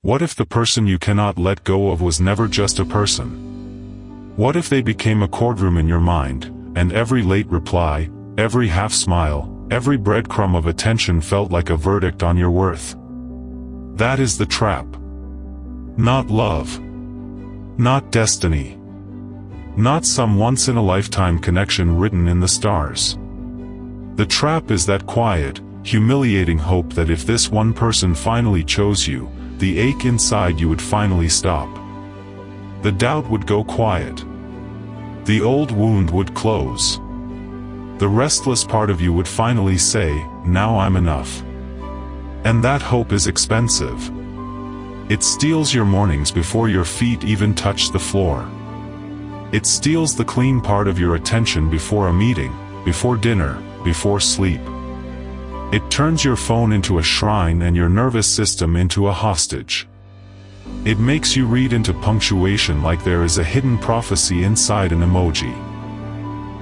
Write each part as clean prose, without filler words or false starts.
What if the person you cannot let go of was never just a person? What if they became a courtroom in your mind, and every late reply, every half-smile, every breadcrumb of attention felt like a verdict on your worth? That is the trap. Not love. Not destiny. Not some once-in-a-lifetime connection written in the stars. The trap is that quiet, humiliating hope that if this one person finally chose you, the ache inside you would finally stop. The doubt would go quiet. The old wound would close. The restless part of you would finally say, "Now I'm enough." And that hope is expensive. It steals your mornings before your feet even touch the floor. It steals the clean part of your attention before a meeting, before dinner, before sleep. It turns your phone into a shrine and your nervous system into a hostage. It makes you read into punctuation like there is a hidden prophecy inside an emoji.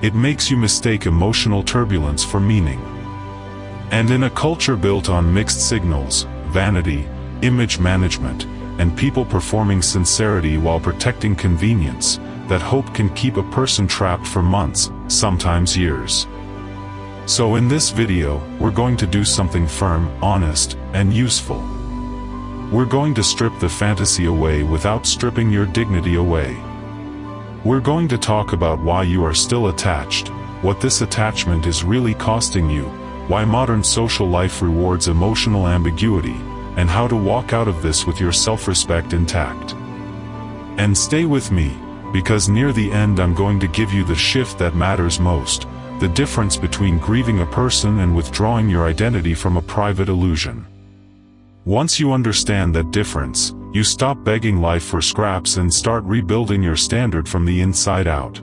It makes you mistake emotional turbulence for meaning. And in a culture built on mixed signals, vanity, image management, and people performing sincerity while protecting convenience, that hope can keep a person trapped for months, sometimes years. So in this video, we're going to do something firm, honest, and useful. We're going to strip the fantasy away without stripping your dignity away. We're going to talk about why you are still attached, what this attachment is really costing you, why modern social life rewards emotional ambiguity, and how to walk out of this with your self-respect intact. And stay with me, because near the end I'm going to give you the shift that matters most, the difference between grieving a person and withdrawing your identity from a private illusion. Once you understand that difference, you stop begging life for scraps and start rebuilding your standard from the inside out.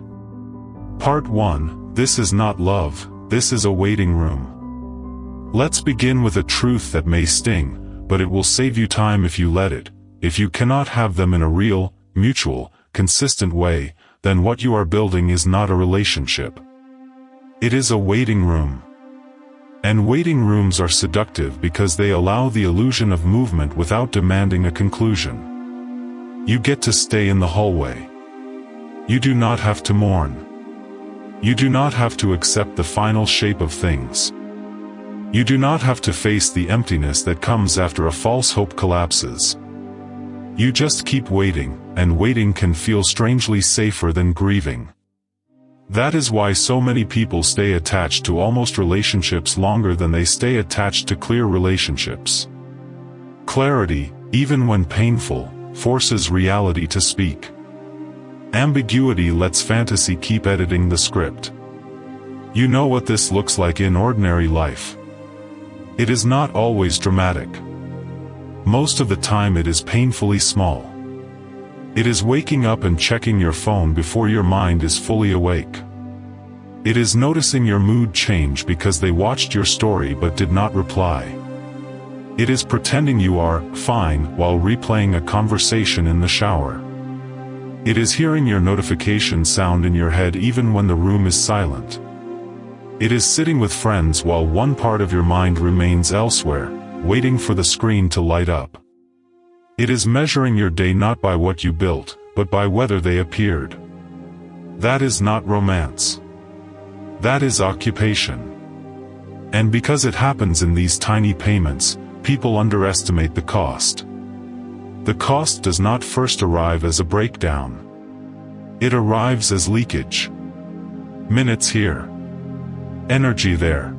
Part 1, This is not love, this is a waiting room. Let's begin with a truth that may sting, but it will save you time if you let it. If you cannot have them in a real, mutual, consistent way, then what you are building is not a relationship. It is a waiting room. And waiting rooms are seductive because they allow the illusion of movement without demanding a conclusion. You get to stay in the hallway. You do not have to mourn. You do not have to accept the final shape of things. You do not have to face the emptiness that comes after a false hope collapses. You just keep waiting, and waiting can feel strangely safer than grieving. That is why so many people stay attached to almost relationships longer than they stay attached to clear relationships. Clarity, even when painful, forces reality to speak. Ambiguity lets fantasy keep editing the script. You know what this looks like in ordinary life. It is not always dramatic. Most of the time it is painfully small. It is waking up and checking your phone before your mind is fully awake. It is noticing your mood change because they watched your story but did not reply. It is pretending you are fine while replaying a conversation in the shower. It is hearing your notification sound in your head even when the room is silent. It is sitting with friends while one part of your mind remains elsewhere, waiting for the screen to light up. It is measuring your day not by what you built, but by whether they appeared. That is not romance. That is occupation. And because it happens in these tiny payments, people underestimate the cost. The cost does not first arrive as a breakdown. It arrives as leakage. Minutes here. Energy there.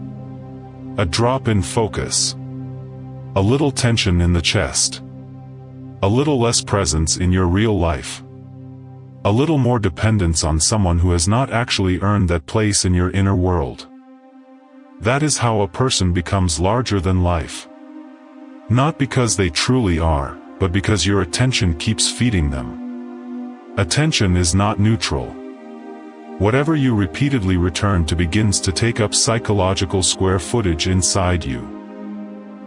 A drop in focus. A little tension in the chest. A little less presence in your real life. A little more dependence on someone who has not actually earned that place in your inner world. That is how a person becomes larger than life. Not because they truly are, but because your attention keeps feeding them. Attention is not neutral. Whatever you repeatedly return to begins to take up psychological square footage inside you.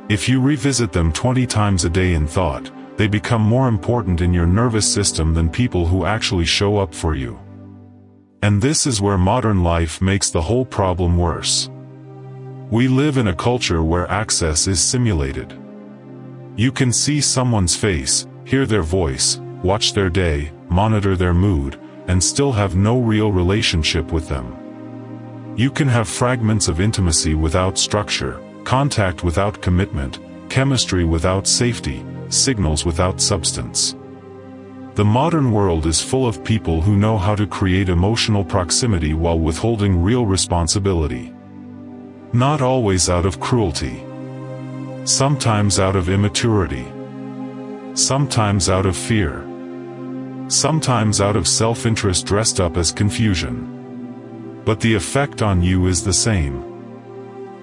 If you revisit them 20 times a day in thought, they become more important in your nervous system than people who actually show up for you. And this is where modern life makes the whole problem worse. We live in a culture where access is simulated. You can see someone's face, hear their voice, watch their day, monitor their mood, and still have no real relationship with them. You can have fragments of intimacy without structure, contact without commitment, chemistry without safety, signals without substance. The modern world is full of people who know how to create emotional proximity while withholding real responsibility. Not always out of cruelty. Sometimes out of immaturity. Sometimes out of fear. Sometimes out of self-interest dressed up as confusion. But the effect on you is the same.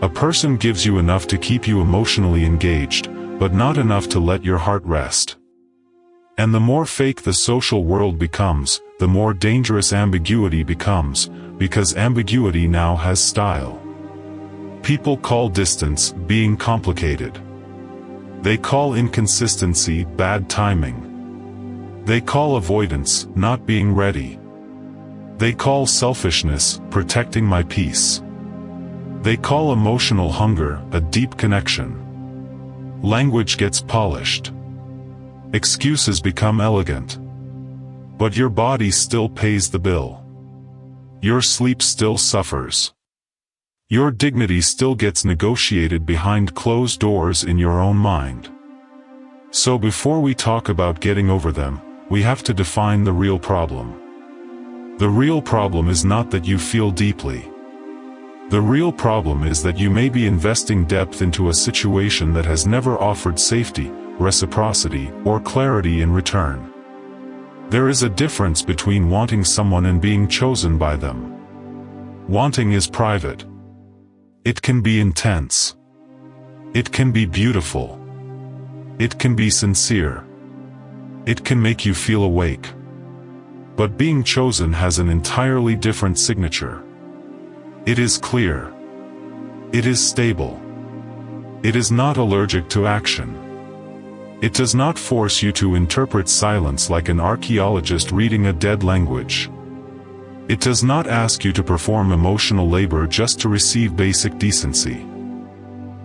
A person gives you enough to keep you emotionally engaged, but not enough to let your heart rest. And the more fake the social world becomes, the more dangerous ambiguity becomes, because ambiguity now has style. People call distance being complicated. They call inconsistency bad timing. They call avoidance not being ready. They call selfishness protecting my peace. They call emotional hunger a deep connection. Language gets polished. Excuses become elegant. But your body still pays the bill. Your sleep still suffers. Your dignity still gets negotiated behind closed doors in your own mind. So before we talk about getting over them, we have to define the real problem. The real problem is not that you feel deeply. The real problem is that you may be investing depth into a situation that has never offered safety, reciprocity, or clarity in return. There is a difference between wanting someone and being chosen by them. Wanting is private. It can be intense. It can be beautiful. It can be sincere. It can make you feel awake. But being chosen has an entirely different signature. It is clear. It is stable. It is not allergic to action. It does not force you to interpret silence like an archaeologist reading a dead language. It does not ask you to perform emotional labor just to receive basic decency.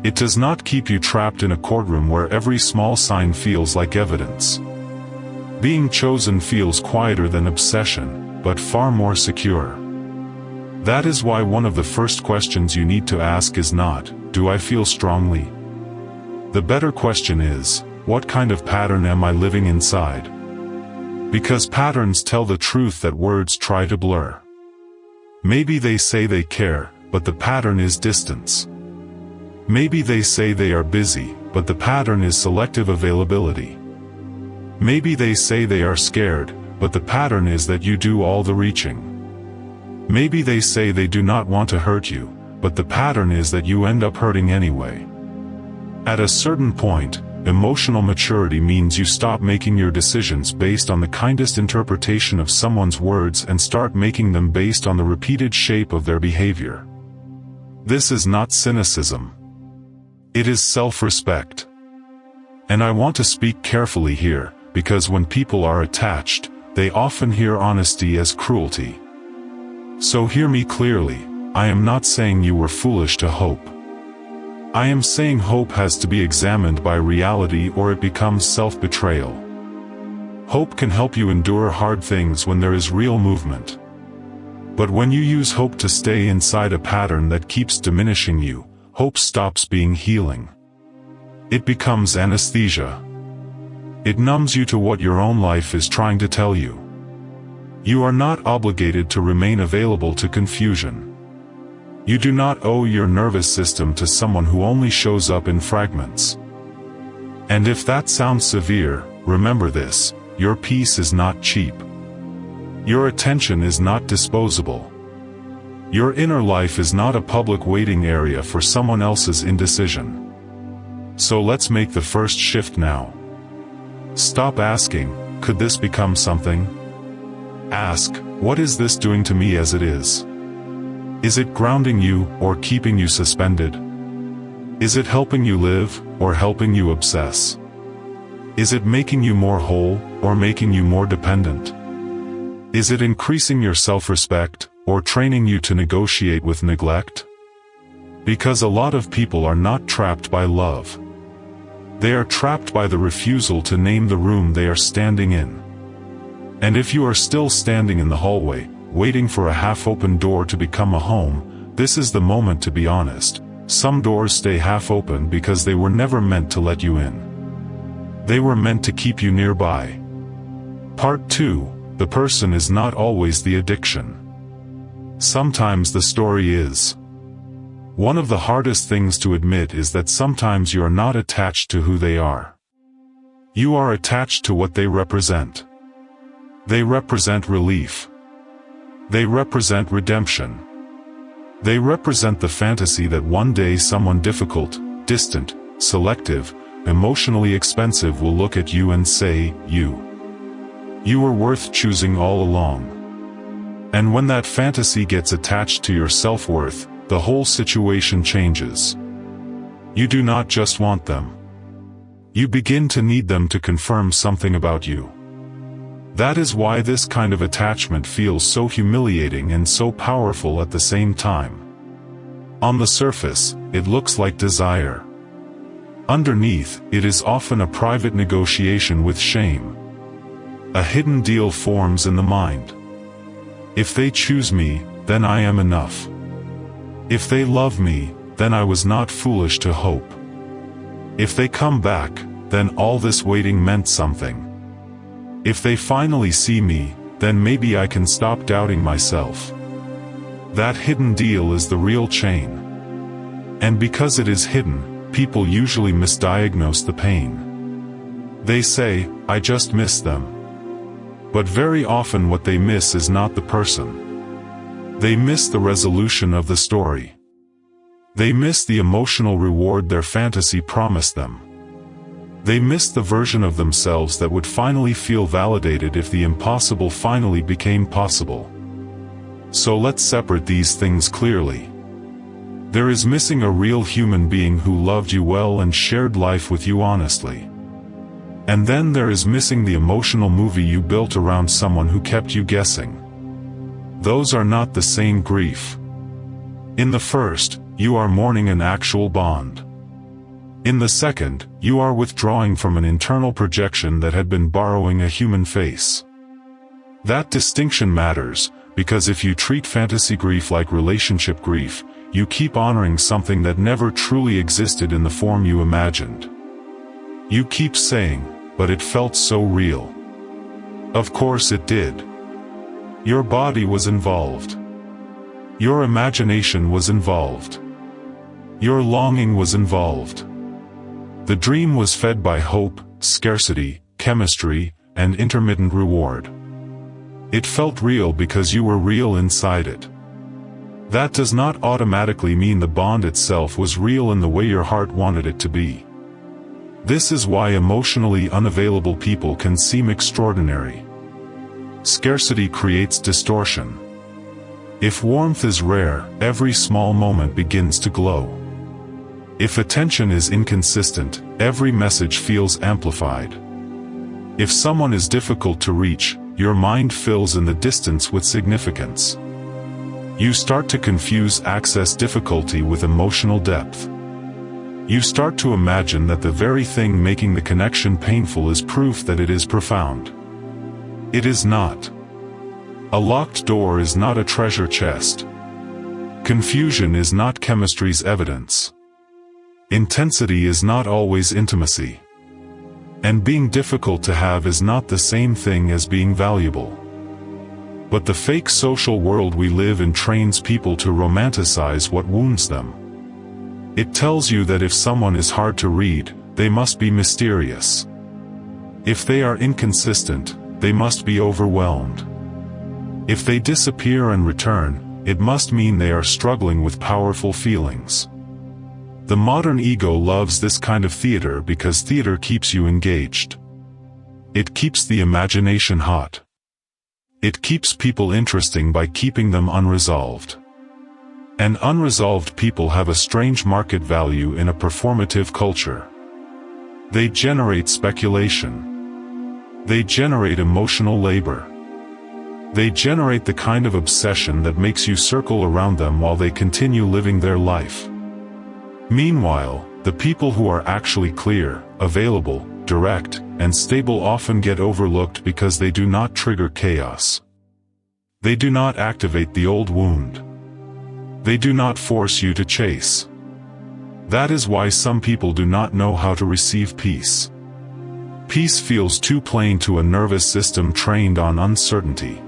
It does not keep you trapped in a courtroom where every small sign feels like evidence. Being chosen feels quieter than obsession, but far more secure. That is why one of the first questions you need to ask is not, "Do I feel strongly?" The better question is, what kind of pattern am I living inside? Because patterns tell the truth that words try to blur. Maybe they say they care, but the pattern is distance. Maybe they say they are busy, but the pattern is selective availability. Maybe they say they are scared, but the pattern is that you do all the reaching. Maybe they say they do not want to hurt you, but the pattern is that you end up hurting anyway. At a certain point, emotional maturity means you stop making your decisions based on the kindest interpretation of someone's words and start making them based on the repeated shape of their behavior. This is not cynicism. It is self-respect. And I want to speak carefully here, because when people are attached, they often hear honesty as cruelty. So hear me clearly, I am not saying you were foolish to hope. I am saying hope has to be examined by reality or it becomes self-betrayal. Hope can help you endure hard things when there is real movement. But when you use hope to stay inside a pattern that keeps diminishing you, hope stops being healing. It becomes anesthesia. It numbs you to what your own life is trying to tell you. You are not obligated to remain available to confusion. You do not owe your nervous system to someone who only shows up in fragments. And if that sounds severe, remember this, your peace is not cheap. Your attention is not disposable. Your inner life is not a public waiting area for someone else's indecision. So let's make the first shift now. Stop asking, could this become something? Ask, what is this doing to me as it is? Is it grounding you, or keeping you suspended? Is it helping you live, or helping you obsess? Is it making you more whole, or making you more dependent? Is it increasing your self-respect, or training you to negotiate with neglect? Because a lot of people are not trapped by love. They are trapped by the refusal to name the room they are standing in. And if you are still standing in the hallway, waiting for a half-open door to become a home, this is the moment to be honest. Some doors stay half-open because they were never meant to let you in. They were meant to keep you nearby. Part 2. The person is not always the addiction. Sometimes the story is. One of the hardest things to admit is that sometimes you are not attached to who they are. You are attached to what they represent. They represent relief. They represent redemption. They represent the fantasy that one day someone difficult, distant, selective, emotionally expensive will look at you and say, You were worth choosing all along. And when that fantasy gets attached to your self-worth, the whole situation changes. You do not just want them. You begin to need them to confirm something about you. That is why this kind of attachment feels so humiliating and so powerful at the same time. On the surface, it looks like desire. Underneath, it is often a private negotiation with shame. A hidden deal forms in the mind. If they choose me, then I am enough. If they love me, then I was not foolish to hope. If they come back, then all this waiting meant something. If they finally see me, then maybe I can stop doubting myself. That hidden deal is the real chain. And because it is hidden, people usually misdiagnose the pain. They say, I just miss them. But very often what they miss is not the person. They miss the resolution of the story. They miss the emotional reward their fantasy promised them. They miss the version of themselves that would finally feel validated if the impossible finally became possible. So let's separate these things clearly. There is missing a real human being who loved you well and shared life with you honestly. And then there is missing the emotional movie you built around someone who kept you guessing. Those are not the same grief. In the first, you are mourning an actual bond. In the second, you are withdrawing from an internal projection that had been borrowing a human face. That distinction matters, because if you treat fantasy grief like relationship grief, you keep honoring something that never truly existed in the form you imagined. You keep saying, but it felt so real. Of course it did. Your body was involved. Your imagination was involved. Your longing was involved. The dream was fed by hope, scarcity, chemistry, and intermittent reward. It felt real because you were real inside it. That does not automatically mean the bond itself was real in the way your heart wanted it to be. This is why emotionally unavailable people can seem extraordinary. Scarcity creates distortion. If warmth is rare, every small moment begins to glow. If attention is inconsistent, every message feels amplified. If someone is difficult to reach, your mind fills in the distance with significance. You start to confuse access difficulty with emotional depth. You start to imagine that the very thing making the connection painful is proof that it is profound. It is not. A locked door is not a treasure chest. Confusion is not chemistry's evidence. Intensity is not always intimacy. And being difficult to have is not the same thing as being valuable. But the fake social world we live in trains people to romanticize what wounds them. It tells you that if someone is hard to read, they must be mysterious. If they are inconsistent, they must be overwhelmed. If they disappear and return, it must mean they are struggling with powerful feelings. The modern ego loves this kind of theater because theater keeps you engaged. It keeps the imagination hot. It keeps people interesting by keeping them unresolved. And unresolved people have a strange market value in a performative culture. They generate speculation. They generate emotional labor. They generate the kind of obsession that makes you circle around them while they continue living their life. Meanwhile, the people who are actually clear, available, direct, and stable often get overlooked because they do not trigger chaos. They do not activate the old wound. They do not force you to chase. That is why some people do not know how to receive peace. Peace feels too plain to a nervous system trained on uncertainty.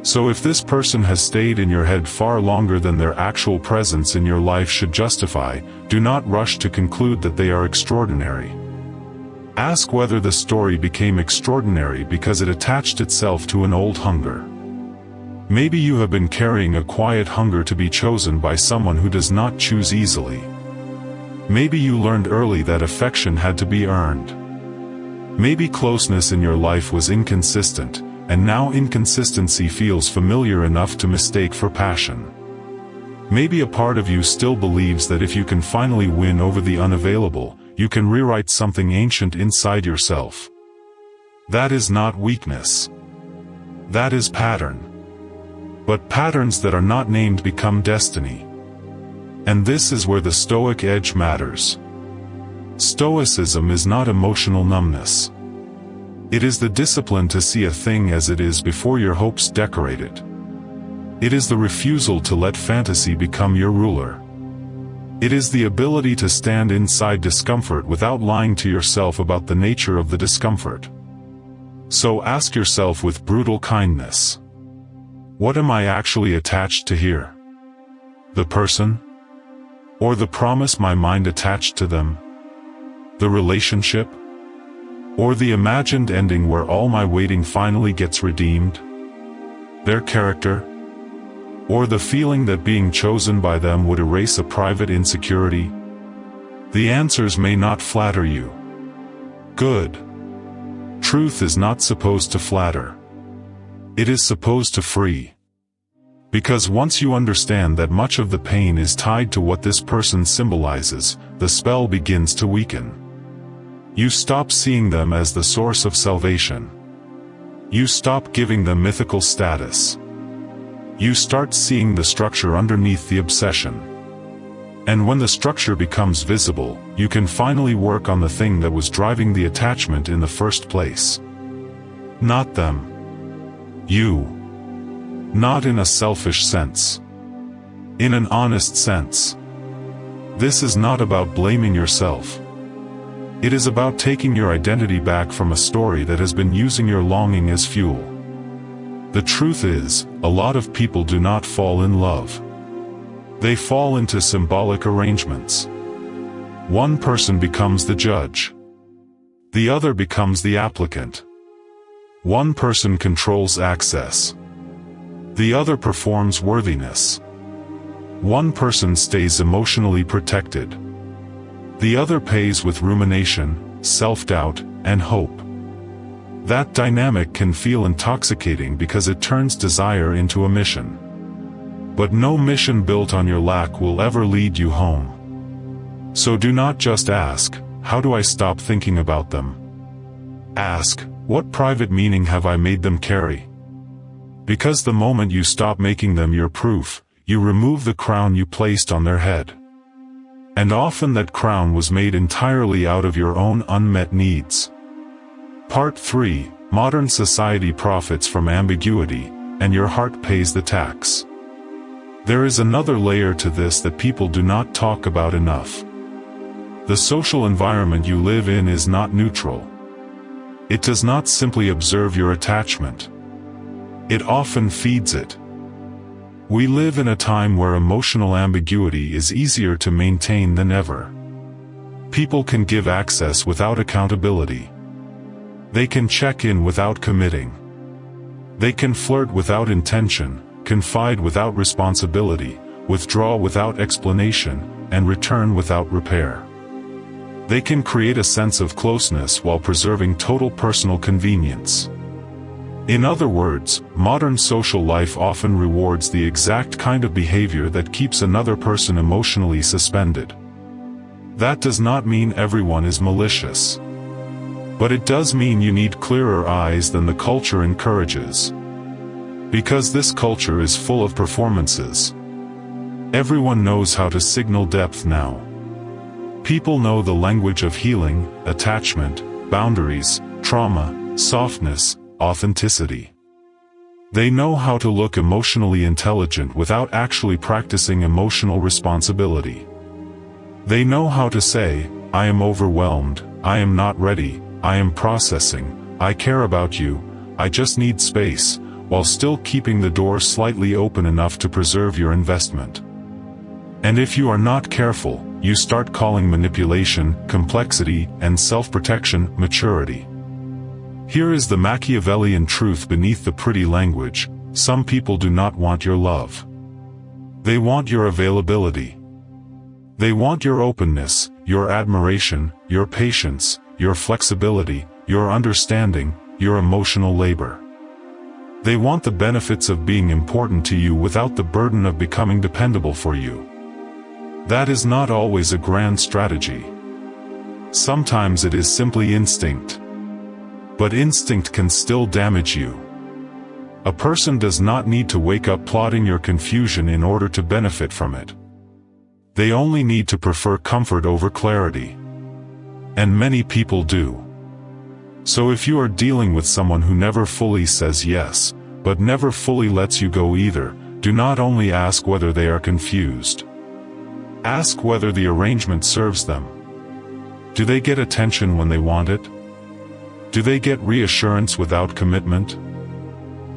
So if this person has stayed in your head far longer than their actual presence in your life should justify, do not rush to conclude that they are extraordinary. Ask whether the story became extraordinary because it attached itself to an old hunger. Maybe you have been carrying a quiet hunger to be chosen by someone who does not choose easily. Maybe you learned early that affection had to be earned. Maybe closeness in your life was inconsistent, and now inconsistency feels familiar enough to mistake for passion. Maybe a part of you still believes that if you can finally win over the unavailable, you can rewrite something ancient inside yourself. That is not weakness. That is pattern. But patterns that are not named become destiny. And this is where the Stoic edge matters. Stoicism is not emotional numbness. It is the discipline to see a thing as it is before your hopes decorate it. It is the refusal to let fantasy become your ruler. It is the ability to stand inside discomfort without lying to yourself about the nature of the discomfort. So ask yourself with brutal kindness. What am I actually attached to here? The person? Or the promise my mind attached to them? The relationship? Or the imagined ending where all my waiting finally gets redeemed? Their character? Or the feeling that being chosen by them would erase a private insecurity? The answers may not flatter you. Good. Truth is not supposed to flatter. It is supposed to free. Because once you understand that much of the pain is tied to what this person symbolizes, the spell begins to weaken. You stop seeing them as the source of salvation. You stop giving them mythical status. You start seeing the structure underneath the obsession. And when the structure becomes visible, you can finally work on the thing that was driving the attachment in the first place. Not them. You. Not in a selfish sense. In an honest sense. This is not about blaming yourself. It is about taking your identity back from a story that has been using your longing as fuel. The truth is, a lot of people do not fall in love. They fall into symbolic arrangements. One person becomes the judge. The other becomes the applicant. One person controls access. The other performs worthiness. One person stays emotionally protected. The other pays with rumination, self-doubt, and hope. That dynamic can feel intoxicating because it turns desire into a mission. But no mission built on your lack will ever lead you home. So do not just ask, how do I stop thinking about them? Ask, what private meaning have I made them carry? Because the moment you stop making them your proof, you remove the crown you placed on their head. And often that crown was made entirely out of your own unmet needs. Part 3, Modern society profits from ambiguity, and your heart pays the tax. There is another layer to this that people do not talk about enough. The social environment you live in is not neutral. It does not simply observe your attachment. It often feeds it. We live in a time where emotional ambiguity is easier to maintain than ever. People can give access without accountability. They can check in without committing. They can flirt without intention, confide without responsibility, withdraw without explanation, and return without repair. They can create a sense of closeness while preserving total personal convenience. In other words, modern social life often rewards the exact kind of behavior that keeps another person emotionally suspended. That does not mean everyone is malicious. But it does mean you need clearer eyes than the culture encourages. Because this culture is full of performances. Everyone knows how to signal depth now. People know the language of healing, attachment, boundaries, trauma, softness, authenticity. They know how to look emotionally intelligent without actually practicing emotional responsibility. They know how to say, "I am overwhelmed, I am not ready, I am processing, I care about you, I just need space," while still keeping the door slightly open enough to preserve your investment. And if you are not careful, you start calling manipulation, complexity, and self-protection maturity. Here is the Machiavellian truth beneath the pretty language: some people do not want your love. They want your availability. They want your openness, your admiration, your patience, your flexibility, your understanding, your emotional labor. They want the benefits of being important to you without the burden of becoming dependable for you. That is not always a grand strategy. Sometimes it is simply instinct. But instinct can still damage you. A person does not need to wake up plotting your confusion in order to benefit from it. They only need to prefer comfort over clarity. And many people do. So if you are dealing with someone who never fully says yes, but never fully lets you go either, do not only ask whether they are confused. Ask whether the arrangement serves them. Do they get attention when they want it? Do they get reassurance without commitment?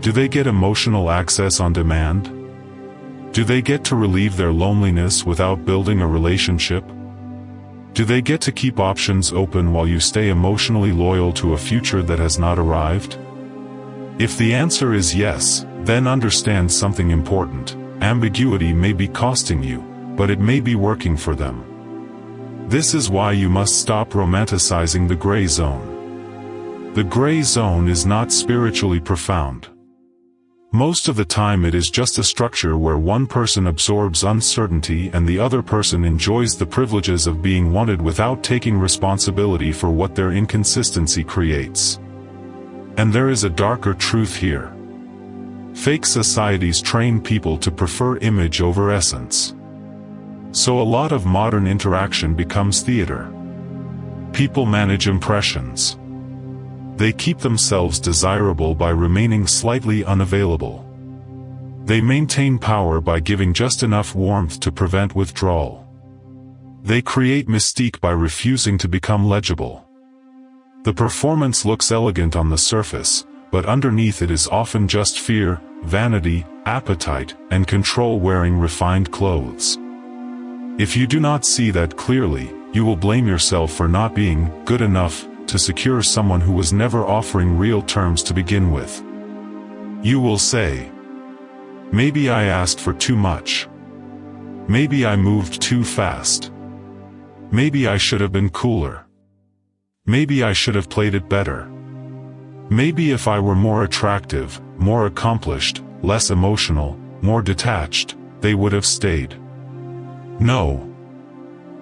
Do they get emotional access on demand? Do they get to relieve their loneliness without building a relationship? Do they get to keep options open while you stay emotionally loyal to a future that has not arrived? If the answer is yes, then understand something important. Ambiguity may be costing you, but it may be working for them. This is why you must stop romanticizing the gray zone. The gray zone is not spiritually profound. Most of the time it is just a structure where one person absorbs uncertainty and the other person enjoys the privileges of being wanted without taking responsibility for what their inconsistency creates. And there is a darker truth here. Fake societies train people to prefer image over essence. So a lot of modern interaction becomes theater. People manage impressions. They keep themselves desirable by remaining slightly unavailable. They maintain power by giving just enough warmth to prevent withdrawal. They create mystique by refusing to become legible. The performance looks elegant on the surface, but underneath it is often just fear, vanity, appetite, and control wearing refined clothes. If you do not see that clearly, you will blame yourself for not being good enough to secure someone who was never offering real terms to begin with. You will say, "Maybe I asked for too much. Maybe I moved too fast. Maybe I should have been cooler. Maybe I should have played it better. Maybe if I were more attractive, more accomplished, less emotional, more detached, they would have stayed." No.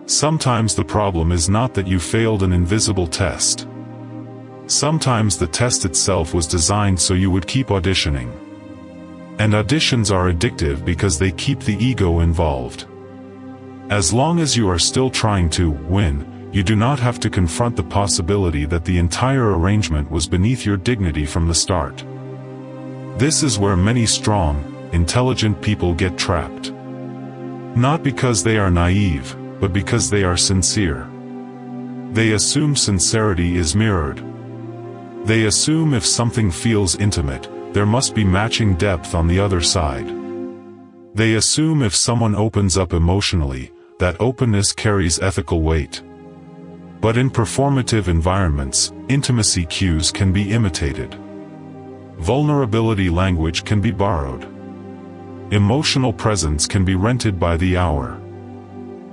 Sometimes the problem is not that you failed an invisible test. Sometimes the test itself was designed so you would keep auditioning. And auditions are addictive because they keep the ego involved. As long as you are still trying to win, you do not have to confront the possibility that the entire arrangement was beneath your dignity from the start. This is where many strong, intelligent people get trapped. Not because they are naive, but because they are sincere. They assume sincerity is mirrored. They assume if something feels intimate, there must be matching depth on the other side. They assume if someone opens up emotionally, that openness carries ethical weight. But in performative environments, intimacy cues can be imitated. Vulnerability language can be borrowed. Emotional presence can be rented by the hour.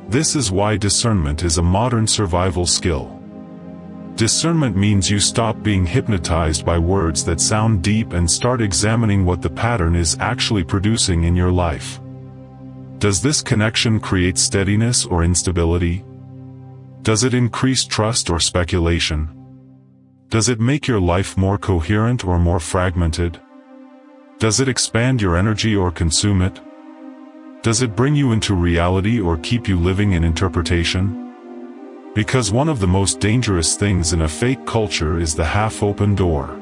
This is why discernment is a modern survival skill. Discernment means you stop being hypnotized by words that sound deep and start examining what the pattern is actually producing in your life. Does this connection create steadiness or instability? Does it increase trust or speculation? Does it make your life more coherent or more fragmented? Does it expand your energy or consume it? Does it bring you into reality or keep you living in interpretation? Because one of the most dangerous things in a fake culture is the half-open door.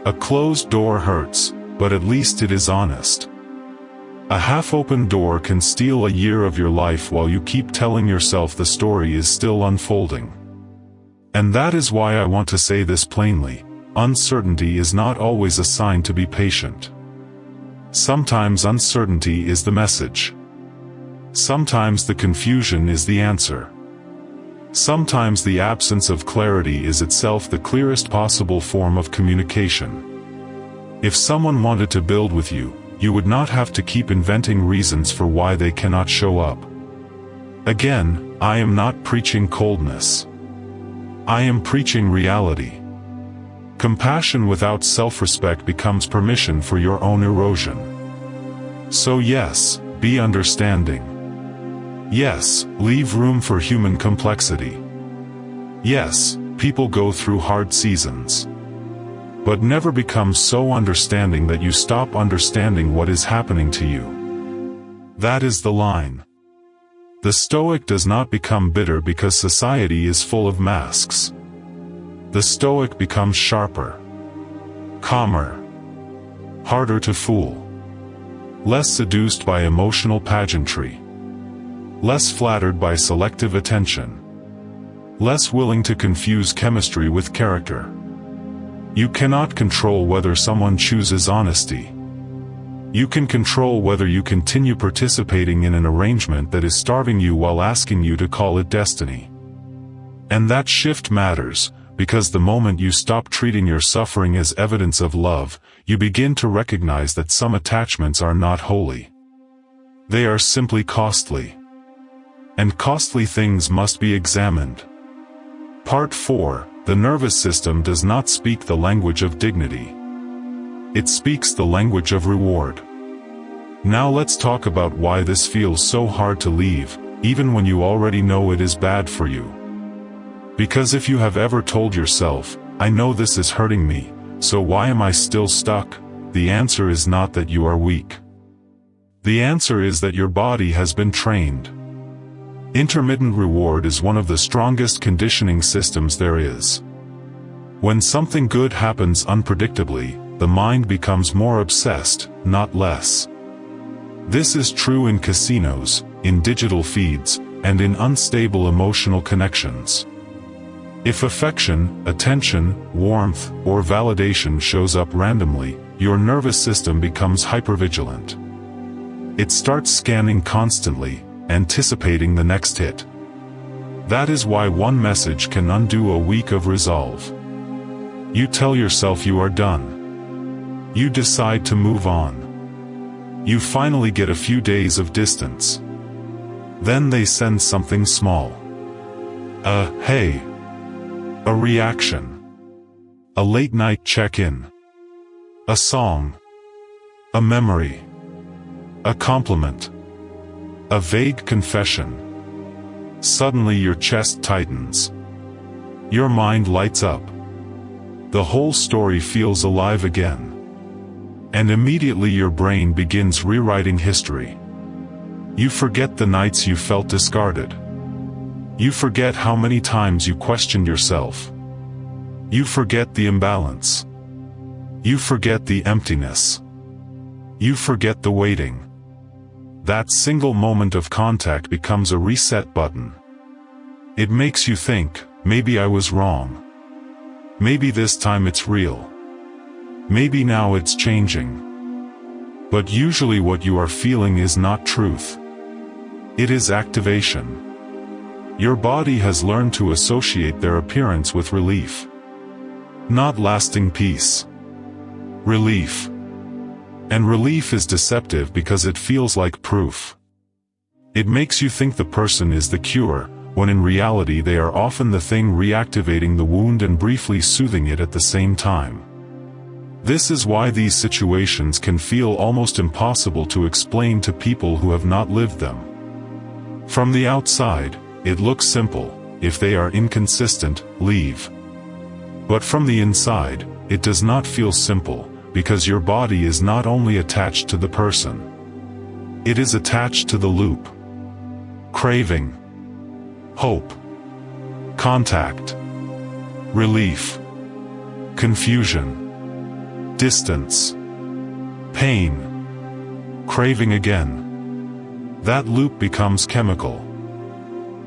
A closed door hurts, but at least it is honest. A half-open door can steal a year of your life while you keep telling yourself the story is still unfolding. And that is why I want to say this plainly: uncertainty is not always a sign to be patient. Sometimes uncertainty is the message. Sometimes the confusion is the answer. Sometimes the absence of clarity is itself the clearest possible form of communication. If someone wanted to build with you, you would not have to keep inventing reasons for why they cannot show up. Again, I am not preaching coldness. I am preaching reality. Compassion without self-respect becomes permission for your own erosion. So yes, be understanding. Yes, leave room for human complexity. Yes, people go through hard seasons. But never become so understanding that you stop understanding what is happening to you. That is the line. The Stoic does not become bitter because society is full of masks. The Stoic becomes sharper, calmer, harder to fool, less seduced by emotional pageantry, less flattered by selective attention, less willing to confuse chemistry with character. You cannot control whether someone chooses honesty. You can control whether you continue participating in an arrangement that is starving you while asking you to call it destiny. And that shift matters, because the moment you stop treating your suffering as evidence of love, you begin to recognize that some attachments are not holy. They are simply costly. And costly things must be examined. Part 4. The nervous system does not speak the language of dignity. It speaks the language of reward. Now let's talk about why this feels so hard to leave, even when you already know it is bad for you. Because if you have ever told yourself, I know this is hurting me, so why am I still stuck? The answer is not that you are weak. The answer is that your body has been trained. Intermittent reward is one of the strongest conditioning systems there is. When something good happens unpredictably, the mind becomes more obsessed, not less. This is true in casinos, in digital feeds, and in unstable emotional connections. If affection, attention, warmth, or validation shows up randomly, your nervous system becomes hypervigilant. It starts scanning constantly, anticipating the next hit. That is why one message can undo a week of resolve. You tell yourself you are done. You decide to move on. You finally get a few days of distance. Then they send something small. A hey. A reaction. A late-night check-in. A song. A memory. A compliment. A vague confession. Suddenly your chest tightens. Your mind lights up. The whole story feels alive again. And immediately your brain begins rewriting history. You forget the nights you felt discarded. You forget how many times you questioned yourself. You forget the imbalance. You forget the emptiness. You forget the waiting. That single moment of contact becomes a reset button. It makes you think, maybe I was wrong. Maybe this time it's real. Maybe now it's changing. But usually what you are feeling is not truth. It is activation. Your body has learned to associate their appearance with relief. Not lasting peace. Relief. And relief is deceptive because it feels like proof. It makes you think the person is the cure, when in reality they are often the thing reactivating the wound and briefly soothing it at the same time. This is why these situations can feel almost impossible to explain to people who have not lived them. From the outside, it looks simple: if they are inconsistent, leave. But from the inside, it does not feel simple, because your body is not only attached to the person. It is attached to the loop. Craving. Hope. contact, relief, confusion, distance, pain, craving again. That loop becomes chemical.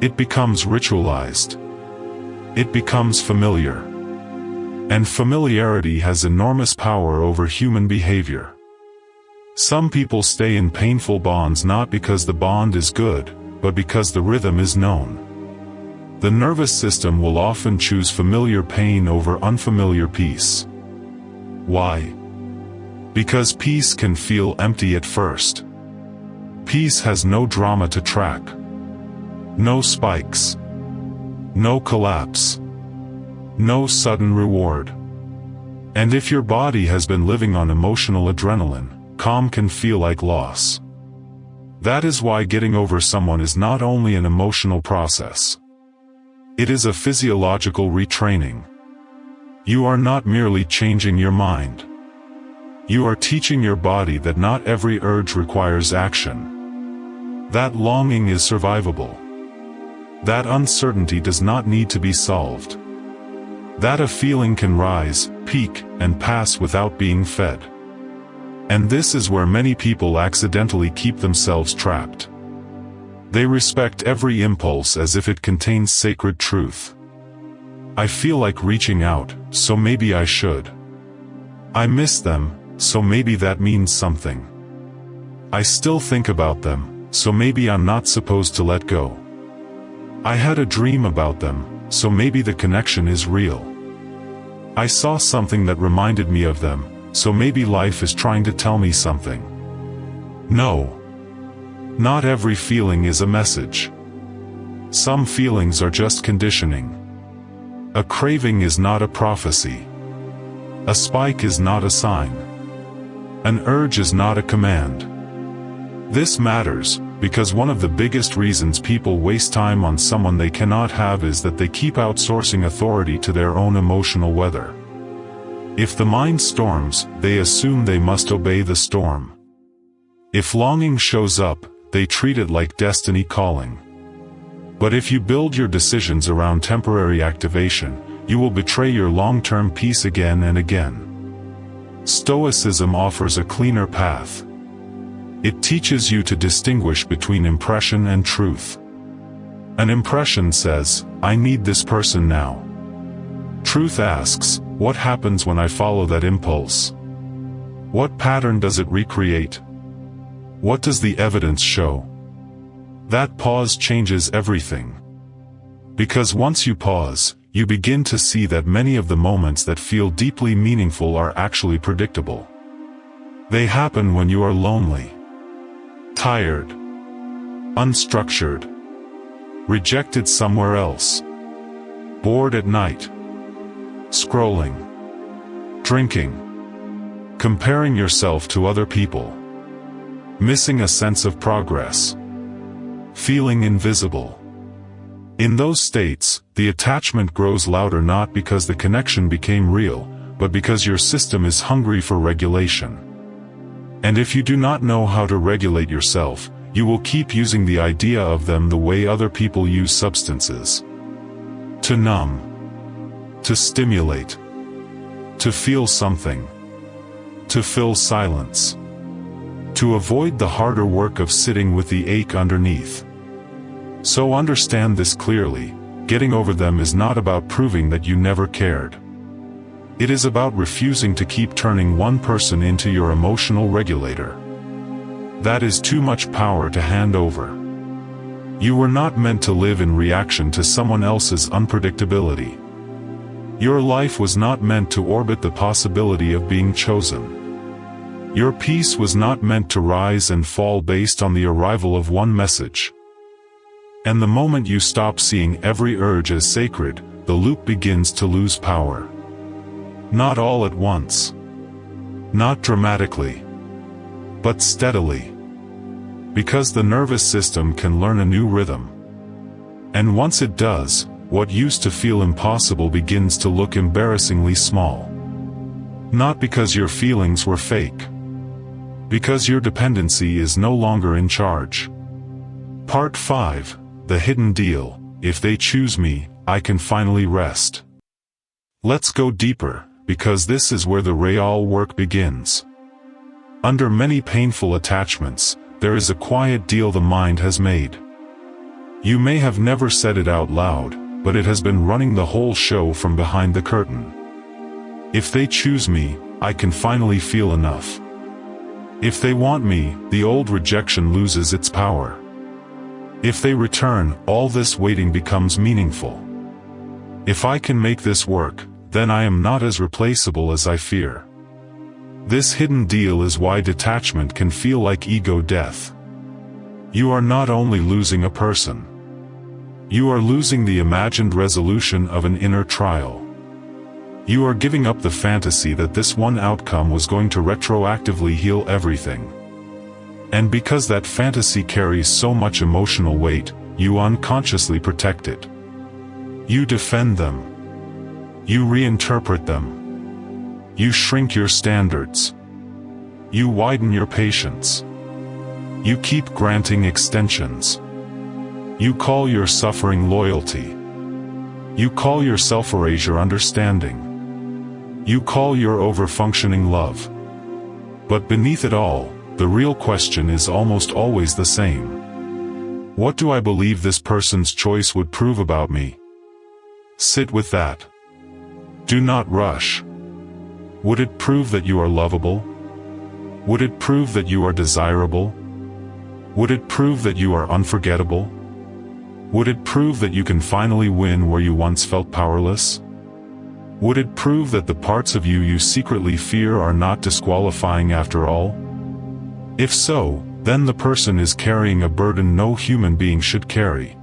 It becomes ritualized. It becomes familiar. And familiarity has enormous power over human behavior. Some people stay in painful bonds not because the bond is good, but because the rhythm is known. The nervous system will often choose familiar pain over unfamiliar peace. Why? Because peace can feel empty at first. Peace has no drama to track. No spikes. No collapse. No sudden reward. And if your body has been living on emotional adrenaline, calm can feel like loss. That is why getting over someone is not only an emotional process. It is a physiological retraining. You are not merely changing your mind. You are teaching your body that not every urge requires action. That longing is survivable. That uncertainty does not need to be solved. That a feeling can rise, peak, and pass without being fed. And this is where many people accidentally keep themselves trapped. They respect every impulse as if it contains sacred truth. I feel like reaching out, so maybe I should. I miss them, so maybe that means something. I still think about them, so maybe I'm not supposed to let go. I had a dream about them, so maybe the connection is real. I saw something that reminded me of them, so maybe life is trying to tell me something. No. Not every feeling is a message. Some feelings are just conditioning. A craving is not a prophecy. A spike is not a sign. An urge is not a command. This matters, because one of the biggest reasons people waste time on someone they cannot have is that they keep outsourcing authority to their own emotional weather. If the mind storms, they assume they must obey the storm. If longing shows up, they treat it like destiny calling. But if you build your decisions around temporary activation, you will betray your long-term peace again and again. Stoicism offers a cleaner path. It teaches you to distinguish between impression and truth. An impression says, I need this person now. Truth asks, what happens when I follow that impulse? What pattern does it recreate? What does the evidence show? That pause changes everything. Because once you pause, you begin to see that many of the moments that feel deeply meaningful are actually predictable. They happen when you are lonely, tired, unstructured, rejected somewhere else, bored at night, scrolling, drinking, comparing yourself to other people, missing a sense of progress, feeling invisible. In those states, the attachment grows louder not because the connection became real, but because your system is hungry for regulation. And if you do not know how to regulate yourself, you will keep using the idea of them the way other people use substances. To numb. To stimulate. To feel something. To fill silence. To avoid the harder work of sitting with the ache underneath. So understand this clearly, getting over them is not about proving that you never cared. It is about refusing to keep turning one person into your emotional regulator. That is too much power to hand over. You were not meant to live in reaction to someone else's unpredictability. Your life was not meant to orbit the possibility of being chosen. Your peace was not meant to rise and fall based on the arrival of one message. And the moment you stop seeing every urge as sacred, the loop begins to lose power. Not all at once. Not dramatically. But steadily. Because the nervous system can learn a new rhythm. And once it does, what used to feel impossible begins to look embarrassingly small. Not because your feelings were fake. Because your dependency is no longer in charge. Part 5. The Hidden Deal. If they choose me, I can finally rest. Let's go deeper, because this is where the real work begins. Under many painful attachments, there is a quiet deal the mind has made. You may have never said it out loud, but it has been running the whole show from behind the curtain. If they choose me, I can finally feel enough. If they want me, the old rejection loses its power. If they return, all this waiting becomes meaningful. If I can make this work, then I am not as replaceable as I fear. This hidden deal is why detachment can feel like ego death. You are not only losing a person. You are losing the imagined resolution of an inner trial. You are giving up the fantasy that this one outcome was going to retroactively heal everything. And because that fantasy carries so much emotional weight, you unconsciously protect it. You defend them. You reinterpret them. You shrink your standards. You widen your patience. You keep granting extensions. You call your suffering loyalty. You call your self-erasure understanding. You call your over-functioning love. But beneath it all, the real question is almost always the same. What do I believe this person's choice would prove about me? Sit with that. Do not rush. Would it prove that you are lovable? Would it prove that you are desirable? Would it prove that you are unforgettable? Would it prove that you can finally win where you once felt powerless? Would it prove that the parts of you secretly fear are not disqualifying after all? If so, then the person is carrying a burden no human being should carry.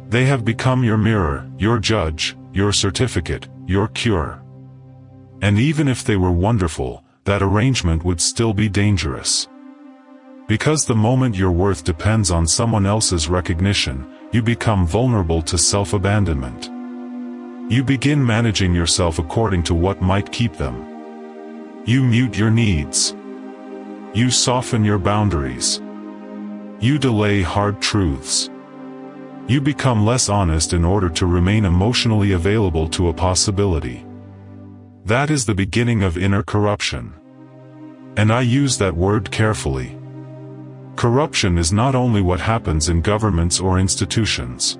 They have become your mirror, your judge, your certificate, your cure. And even if they were wonderful, that arrangement would still be dangerous. Because the moment your worth depends on someone else's recognition, you become vulnerable to self-abandonment. You begin managing yourself according to what might keep them. You mute your needs. You soften your boundaries. You delay hard truths. You become less honest in order to remain emotionally available to a possibility. That is the beginning of inner corruption. And I use that word carefully. Corruption is not only what happens in governments or institutions.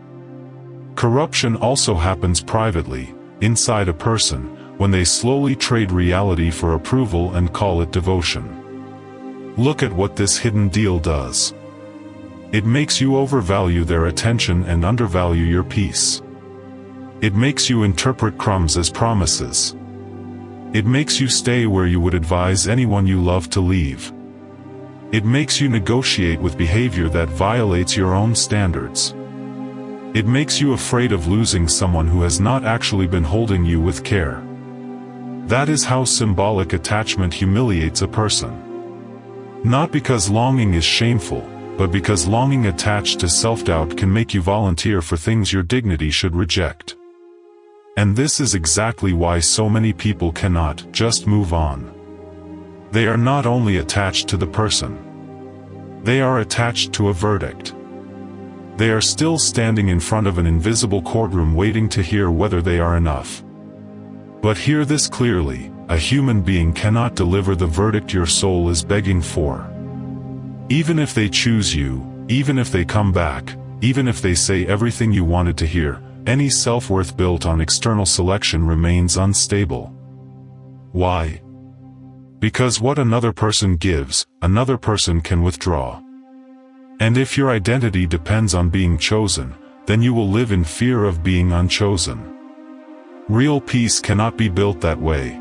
Corruption also happens privately, inside a person, when they slowly trade reality for approval and call it devotion. Look at what this hidden deal does. It makes you overvalue their attention and undervalue your peace. It makes you interpret crumbs as promises. It makes you stay where you would advise anyone you love to leave. It makes you negotiate with behavior that violates your own standards. It makes you afraid of losing someone who has not actually been holding you with care. That is how symbolic attachment humiliates a person. Not because longing is shameful, but because longing attached to self-doubt can make you volunteer for things your dignity should reject. And this is exactly why so many people cannot just move on. They are not only attached to the person. They are attached to a verdict. They are still standing in front of an invisible courtroom waiting to hear whether they are enough. But hear this clearly, a human being cannot deliver the verdict your soul is begging for. Even if they choose you, even if they come back, even if they say everything you wanted to hear, any self-worth built on external selection remains unstable. Why? Because what another person gives, another person can withdraw. And if your identity depends on being chosen, then you will live in fear of being unchosen. Real peace cannot be built that way.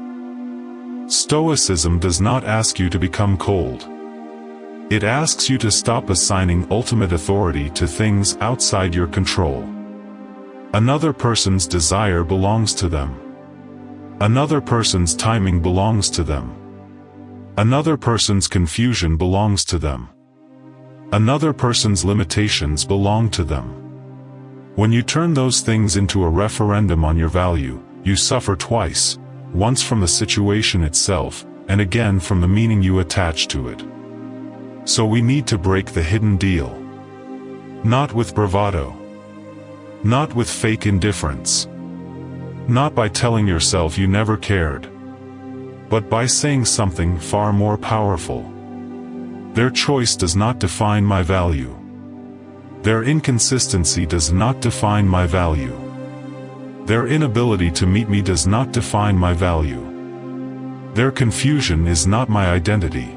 Stoicism does not ask you to become cold. It asks you to stop assigning ultimate authority to things outside your control. Another person's desire belongs to them. Another person's timing belongs to them. Another person's confusion belongs to them. Another person's limitations belong to them. When you turn those things into a referendum on your value, you suffer twice, once from the situation itself, and again from the meaning you attach to it. So we need to break the hidden deal. Not with bravado. Not with fake indifference. Not by telling yourself you never cared. But by saying something far more powerful. Their choice does not define my value. Their inconsistency does not define my value. Their inability to meet me does not define my value. Their confusion is not my identity.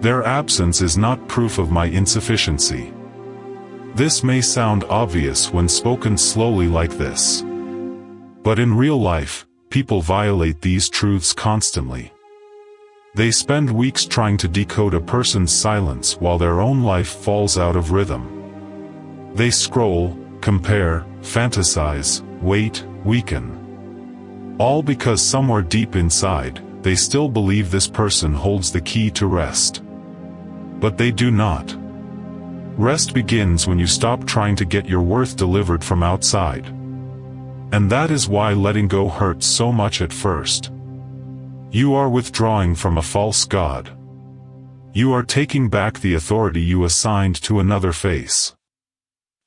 Their absence is not proof of my insufficiency. This may sound obvious when spoken slowly like this. But in real life, people violate these truths constantly. They spend weeks trying to decode a person's silence while their own life falls out of rhythm. They scroll, compare, fantasize, wait, weaken. All because somewhere deep inside, they still believe this person holds the key to rest. But they do not. Rest begins when you stop trying to get your worth delivered from outside. And that is why letting go hurts so much at first. You are withdrawing from a false god. You are taking back the authority you assigned to another face.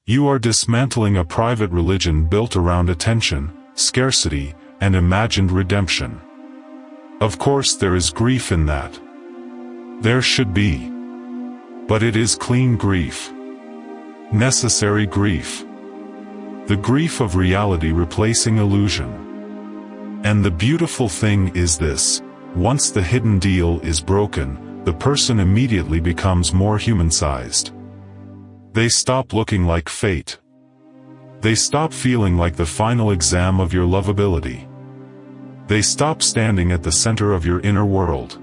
You are dismantling a private religion built around attention, scarcity, and imagined redemption. Of course there is grief in that. There should be. But it is clean grief. Necessary grief. The grief of reality replacing illusion. And the beautiful thing is this: once the hidden deal is broken, the person immediately becomes more human-sized. They stop looking like fate. They stop feeling like the final exam of your lovability. They stop standing at the center of your inner world.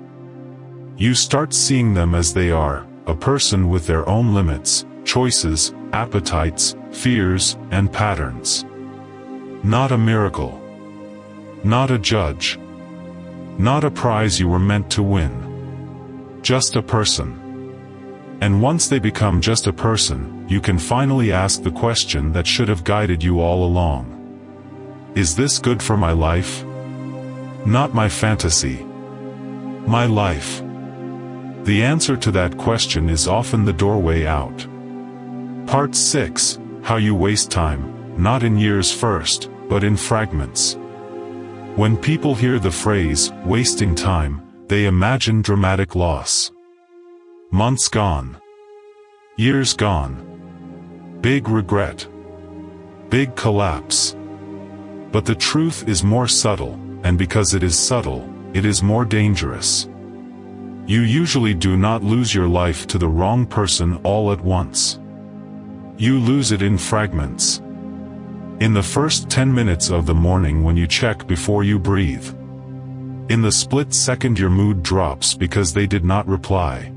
You start seeing them as they are, a person with their own limits, choices, appetites, fears, and patterns. Not a miracle. Not a judge. Not a prize you were meant to win. Just a person. And once they become just a person, you can finally ask the question that should have guided you all along. Is this good for my life? Not my fantasy. My life. The answer to that question is often the doorway out. Part 6, How You Waste Time, not in years first, but in fragments. When people hear the phrase, wasting time, they imagine dramatic loss. Months gone. Years gone. Big regret. Big collapse. But the truth is more subtle, and because it is subtle, it is more dangerous. You usually do not lose your life to the wrong person all at once. You lose it in fragments. In the first 10 minutes of the morning when you check before you breathe. In the split second your mood drops because they did not reply.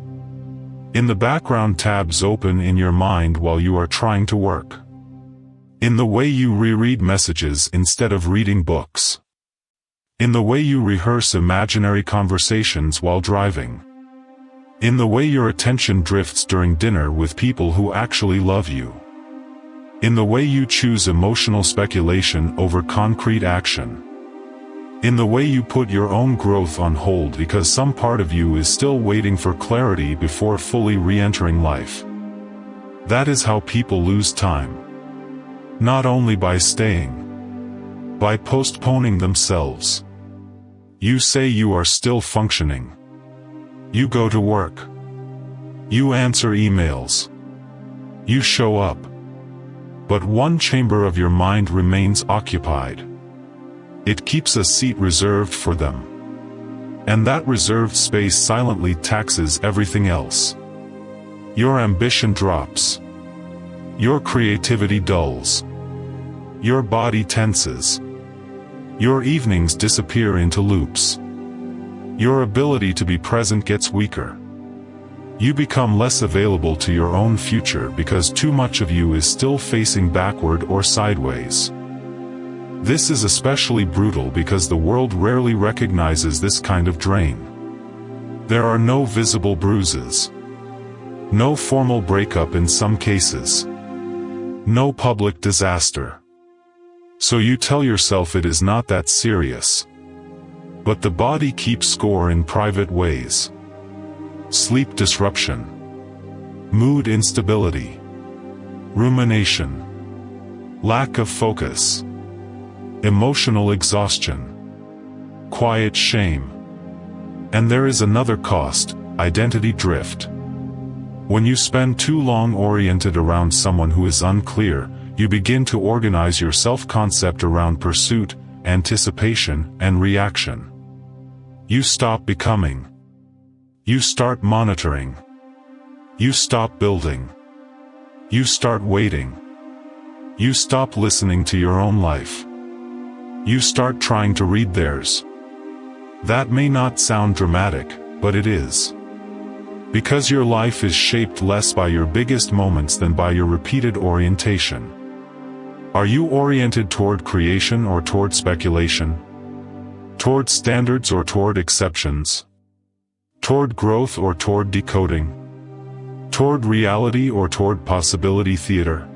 In the background tabs open in your mind while you are trying to work. In the way you reread messages instead of reading books. In the way you rehearse imaginary conversations while driving. In the way your attention drifts during dinner with people who actually love you. In the way you choose emotional speculation over concrete action. In the way you put your own growth on hold because some part of you is still waiting for clarity before fully re-entering life. That is how people lose time. Not only by staying. By postponing themselves. You say you are still functioning. You go to work. You answer emails. You show up. But one chamber of your mind remains occupied. It keeps a seat reserved for them. And that reserved space silently taxes everything else. Your ambition drops. Your creativity dulls. Your body tenses. Your evenings disappear into loops. Your ability to be present gets weaker. You become less available to your own future because too much of you is still facing backward or sideways. This is especially brutal because the world rarely recognizes this kind of drain. There are no visible bruises. No formal breakup in some cases. No public disaster. So you tell yourself it is not that serious. But the body keeps score in private ways. Sleep disruption. Mood instability. Rumination. lack of focus, emotional exhaustion, quiet shame. And there is another cost: identity drift. When you spend too long oriented around someone who is unclear, you begin to organize your self-concept around pursuit, anticipation, and reaction. You stop becoming. You start monitoring. You stop building. You start waiting. You stop listening to your own life. You start trying to read theirs. That may not sound dramatic, but it is. Because your life is shaped less by your biggest moments than by your repeated orientation. Are you oriented toward creation or toward speculation? Toward standards or toward exceptions? Toward growth or toward decoding? Toward reality or toward possibility theater?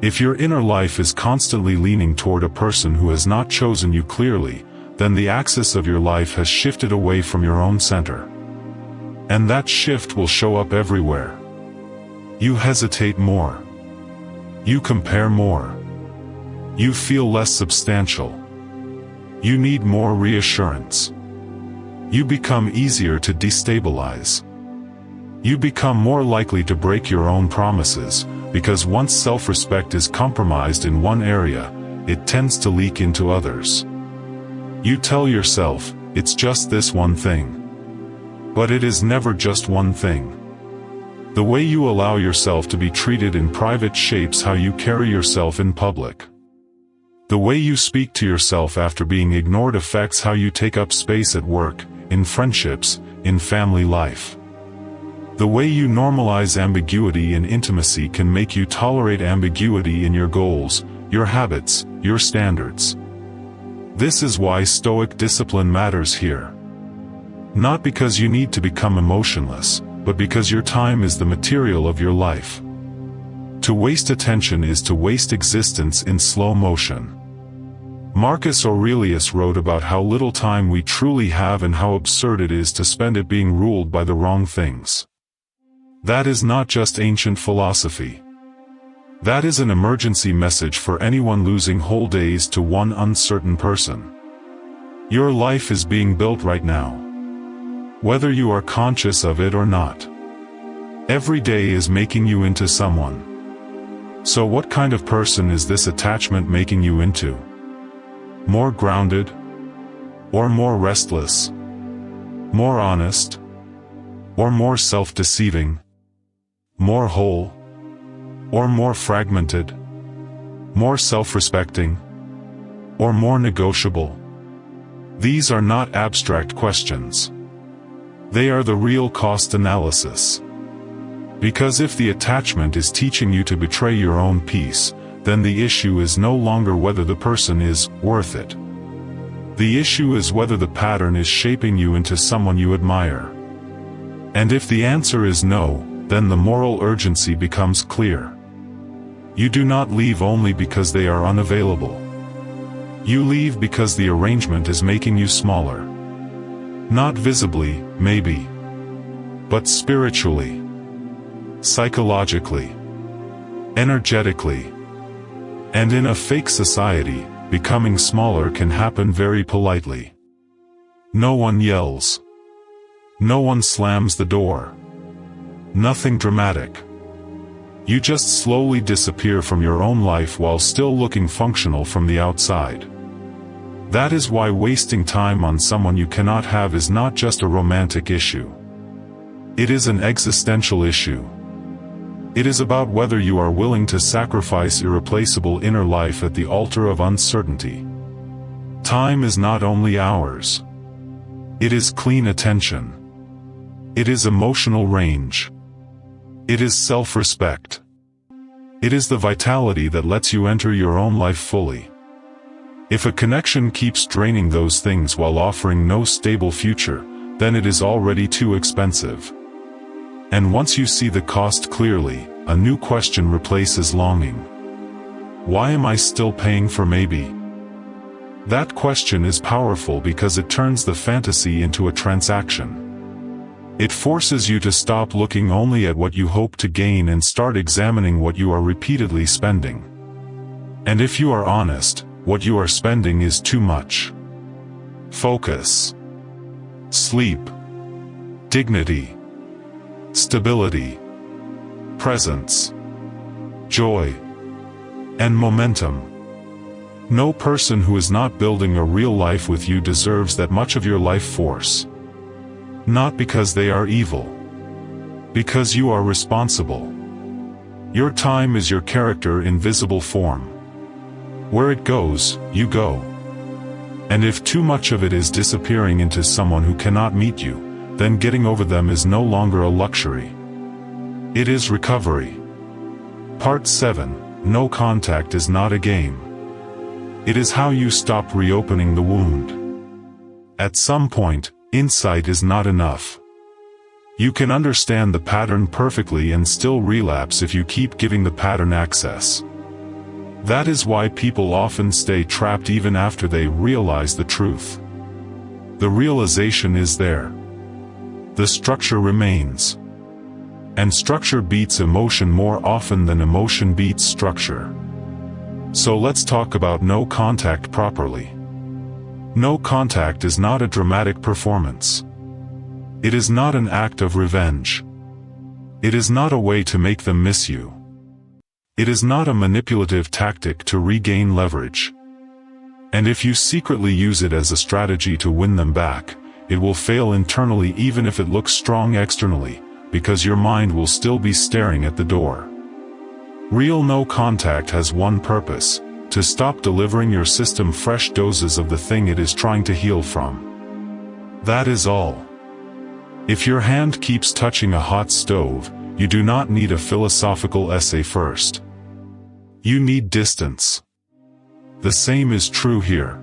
If your inner life is constantly leaning toward a person who has not chosen you clearly, then the axis of your life has shifted away from your own center. And that shift will show up everywhere. You hesitate more. You compare more. You feel less substantial. You need more reassurance. You become easier to destabilize. You become more likely to break your own promises, because once self-respect is compromised in one area, it tends to leak into others. You tell yourself, it's just this one thing. But it is never just one thing. The way you allow yourself to be treated in private shapes how you carry yourself in public. The way you speak to yourself after being ignored affects how you take up space at work, in friendships, in family life. The way you normalize ambiguity in intimacy can make you tolerate ambiguity in your goals, your habits, your standards. This is why Stoic discipline matters here. Not because you need to become emotionless, but because your time is the material of your life. To waste attention is to waste existence in slow motion. Marcus Aurelius wrote about how little time we truly have and how absurd it is to spend it being ruled by the wrong things. That is not just ancient philosophy. That is an emergency message for anyone losing whole days to one uncertain person. Your life is being built right now, whether you are conscious of it or not. Every day is making you into someone. So what kind of person is this attachment making you into? More grounded? Or more restless? More honest? Or more self-deceiving? More whole? Or more fragmented? More self-respecting? Or more negotiable? These are not abstract questions. They are the real cost analysis. Because if the attachment is teaching you to betray your own peace, then the issue is no longer whether the person is worth it. The issue is whether the pattern is shaping you into someone you admire. And if the answer is no, then the moral urgency becomes clear. You do not leave only because they are unavailable. You leave because the arrangement is making you smaller. Not visibly, maybe, but spiritually, psychologically, energetically. And in a fake society, becoming smaller can happen very politely. No one yells. No one slams the door. Nothing dramatic. You just slowly disappear from your own life while still looking functional from the outside. That is why wasting time on someone you cannot have is not just a romantic issue. It is an existential issue. It is about whether you are willing to sacrifice irreplaceable inner life at the altar of uncertainty. Time is not only hours. It is clean attention. It is emotional range. It is self-respect. It is the vitality that lets you enter your own life fully. If a connection keeps draining those things while offering no stable future, then it is already too expensive. And once you see the cost clearly, a new question replaces longing. Why am I still paying for maybe? That question is powerful because it turns the fantasy into a transaction. It forces you to stop looking only at what you hope to gain and start examining what you are repeatedly spending. And if you are honest, what you are spending is too much. Focus, sleep, dignity, stability, presence, joy, and momentum. No person who is not building a real life with you deserves that much of your life force. Not because they are evil. Because you are responsible. Your time is your character in visible form. Where it goes, you go. And if too much of it is disappearing into someone who cannot meet you, then getting over them is no longer a luxury. It is recovery. Part 7. No contact is not a game. It is how you stop reopening the wound. At some point, insight is not enough. You can understand the pattern perfectly and still relapse if you keep giving the pattern access. That is why people often stay trapped even after they realize the truth. The realization is there. The structure remains. And structure beats emotion more often than emotion beats structure. So let's talk about no contact properly. No contact is not a dramatic performance. It is not an act of revenge. It is not a way to make them miss you. It is not a manipulative tactic to regain leverage. And if you secretly use it as a strategy to win them back, it will fail internally even if it looks strong externally, because your mind will still be staring at the door. Real no contact has one purpose: to stop delivering your system fresh doses of the thing it is trying to heal from. That is all. If your hand keeps touching a hot stove, you do not need a philosophical essay first. You need distance. The same is true here.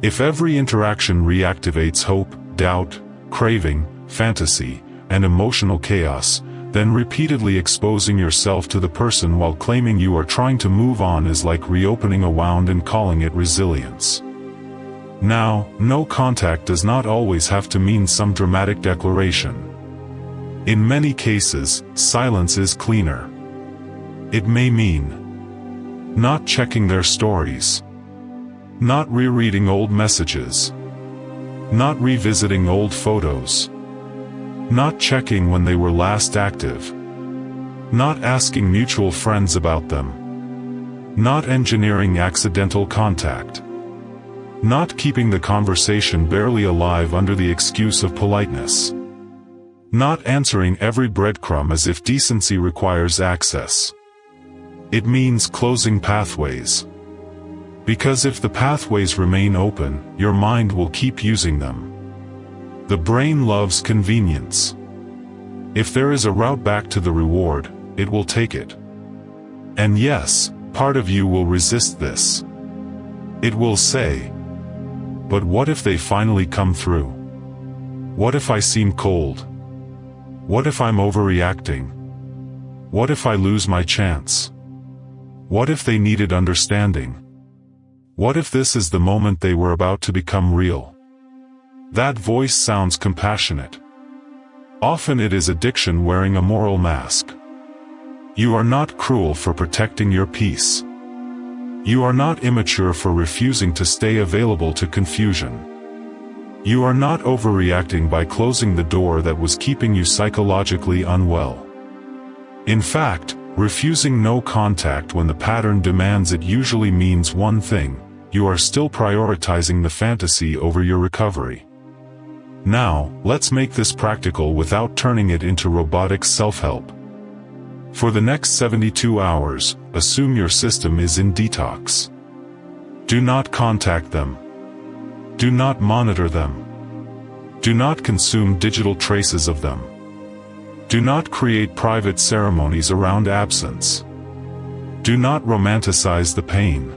If every interaction reactivates hope, doubt, craving, fantasy, and emotional chaos, then repeatedly exposing yourself to the person while claiming you are trying to move on is like reopening a wound and calling it resilience. Now, no contact does not always have to mean some dramatic declaration. In many cases, silence is cleaner. It may mean not checking their stories, not rereading old messages, not revisiting old photos, not checking when they were last active, not asking mutual friends about them, not engineering accidental contact, not keeping the conversation barely alive under the excuse of politeness, not answering every breadcrumb as if decency requires access. It means closing pathways. Because if the pathways remain open, your mind will keep using them. The brain loves convenience. If there is a route back to the reward, it will take it. And yes, part of you will resist this. It will say, "But what if they finally come through? What if I seem cold? What if I'm overreacting? What if I lose my chance? What if they needed understanding? What if this is the moment they were about to become real?" That voice sounds compassionate. Often it is addiction wearing a moral mask. You are not cruel for protecting your peace. You are not immature for refusing to stay available to confusion. You are not overreacting by closing the door that was keeping you psychologically unwell. In fact, refusing no contact when the pattern demands it usually means one thing: you are still prioritizing the fantasy over your recovery. Now, let's make this practical without turning it into robotic self-help. For the next 72 hours, assume your system is in detox. Do not contact them. Do not monitor them. Do not consume digital traces of them. Do not create private ceremonies around absence. Do not romanticize the pain.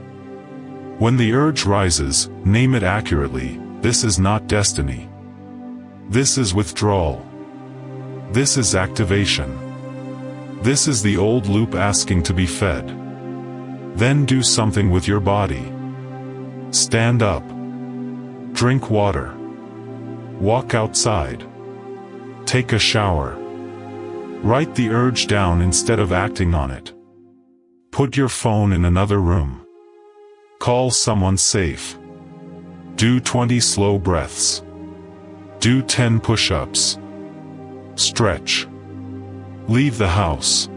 When the urge rises, name it accurately: this is not destiny. This is withdrawal. This is activation. This is the old loop asking to be fed. Then do something with your body. Stand up. Drink water. Walk outside. Take a shower. Write the urge down instead of acting on it. Put your phone in another room. Call someone safe. Do 20 slow breaths. Do 10 push-ups. Stretch. Leave the house.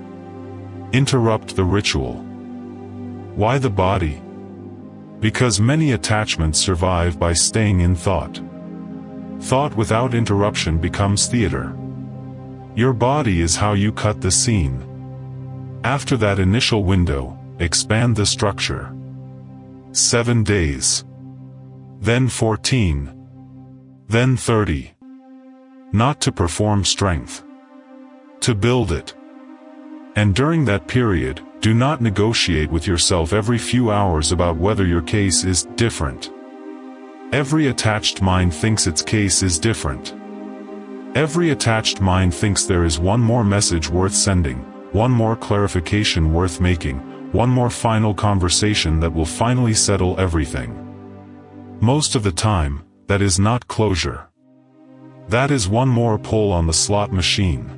Interrupt the ritual. Why the body? Because many attachments survive by staying in thought. Thought without interruption becomes theater. Your body is how you cut the scene. After that initial window, expand the structure. 7 days. Then 14. Then 30. Not to perform strength. To build it. And during that period, do not negotiate with yourself every few hours about whether your case is different. Every attached mind thinks its case is different. Every attached mind thinks there is one more message worth sending, one more clarification worth making, one more final conversation that will finally settle everything. Most of the time, that is not closure. That is one more pull on the slot machine.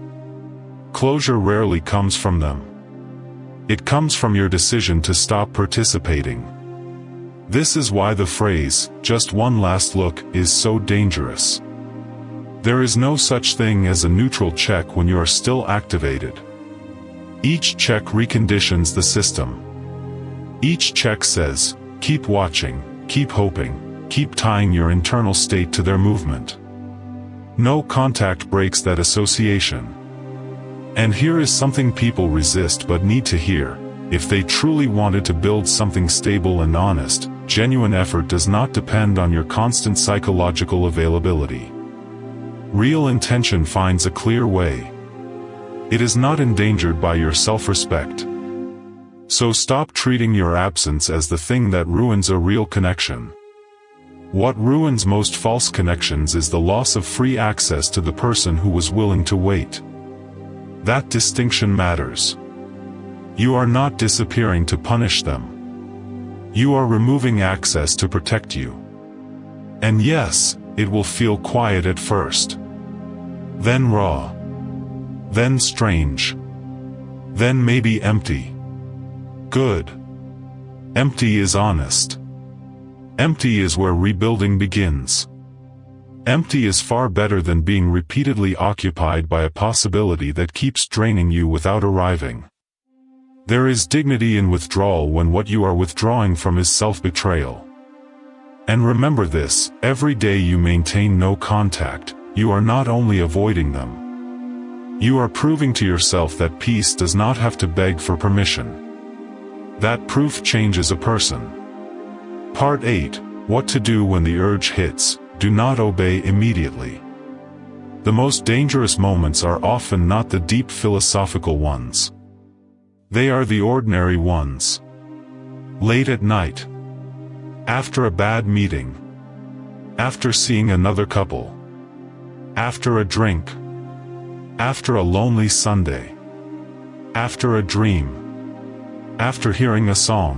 Closure rarely comes from them. It comes from your decision to stop participating. This is why the phrase, "just one last look," is so dangerous. There is no such thing as a neutral check when you are still activated. Each check reconditions the system. Each check says, keep watching, keep hoping, keep tying your internal state to their movement. No contact breaks that association. And here is something people resist but need to hear. If they truly wanted to build something stable and honest, genuine effort does not depend on your constant psychological availability. Real intention finds a clear way. It is not endangered by your self-respect. So stop treating your absence as the thing that ruins a real connection. What ruins most false connections is the loss of free access to the person who was willing to wait. That distinction matters. You are not disappearing to punish them. You are removing access to protect you. And yes, it will feel quiet at first. Then raw. Then strange. Then maybe empty. Good. Empty is honest. Empty is where rebuilding begins. Empty is far better than being repeatedly occupied by a possibility that keeps draining you without arriving. There is dignity in withdrawal when what you are withdrawing from is self-betrayal. And remember this, every day you maintain no contact, you are not only avoiding them. You are proving to yourself that peace does not have to beg for permission. That proof changes a person. Part 8. What to do when the urge hits. Do not obey immediately. The most dangerous moments are often not the deep philosophical ones. They are the ordinary ones. Late at night. After a bad meeting. After seeing another couple. After a drink. After a lonely Sunday. After a dream. After hearing a song.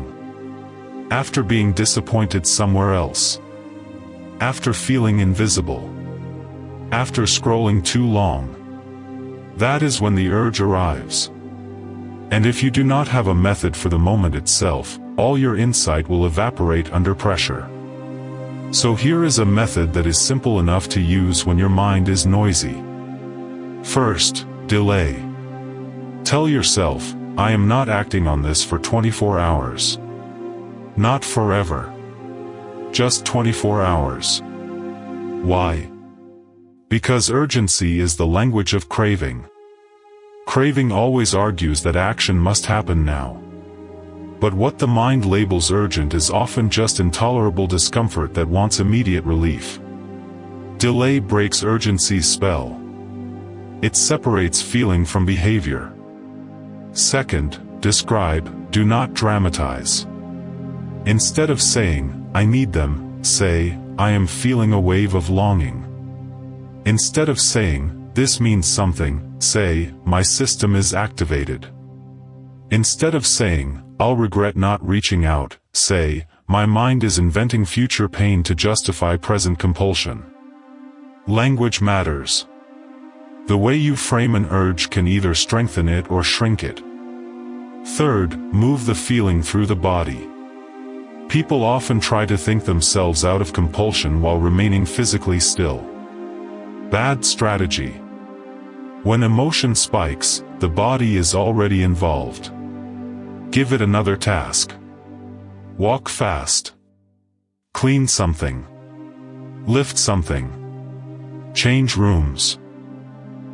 After being disappointed somewhere else. After feeling invisible. After scrolling too long. That is when the urge arrives. And if you do not have a method for the moment itself, all your insight will evaporate under pressure. So here is a method that is simple enough to use when your mind is noisy. First, delay. Tell yourself, I am not acting on this for 24 hours. Not forever. Just 24 hours. Why? Because urgency is the language of craving. Craving always argues that action must happen now. But what the mind labels urgent is often just intolerable discomfort that wants immediate relief. Delay breaks urgency's spell. It separates feeling from behavior. Second, describe, do not dramatize. Instead of saying, I need them, say, I am feeling a wave of longing. Instead of saying, this means something, say, my system is activated. Instead of saying, I'll regret not reaching out, say, my mind is inventing future pain to justify present compulsion. Language matters. The way you frame an urge can either strengthen it or shrink it. Third, move the feeling through the body. People often try to think themselves out of compulsion while remaining physically still. Bad strategy. When emotion spikes, the body is already involved. Give it another task. Walk fast. Clean something. Lift something. Change rooms.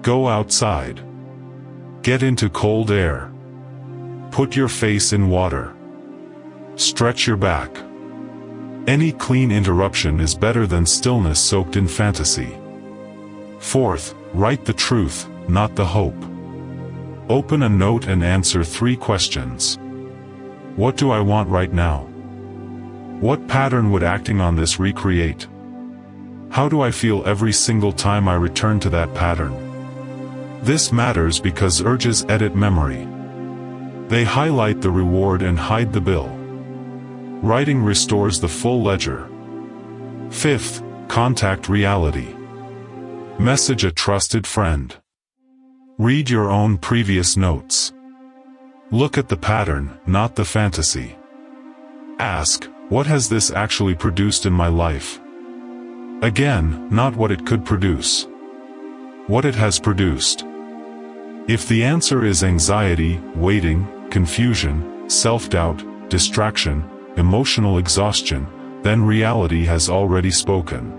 Go outside. Get into cold air. Put your face in water. Stretch your back. Any clean interruption is better than stillness soaked in fantasy. Fourth, write the truth, not the hope. Open a note and answer 3 questions. What do I want right now? What pattern would acting on this recreate? How do I feel every single time I return to that pattern? This matters because urges edit memory. They highlight the reward and hide the bill. Writing restores the full ledger. Fifth, contact reality. Message a trusted friend. Read your own previous notes. Look at the pattern, not the fantasy. Ask, what has this actually produced in my life? Again, not what it could produce. What it has produced. If the answer is anxiety, waiting, confusion, self-doubt, distraction, emotional exhaustion, then reality has already spoken.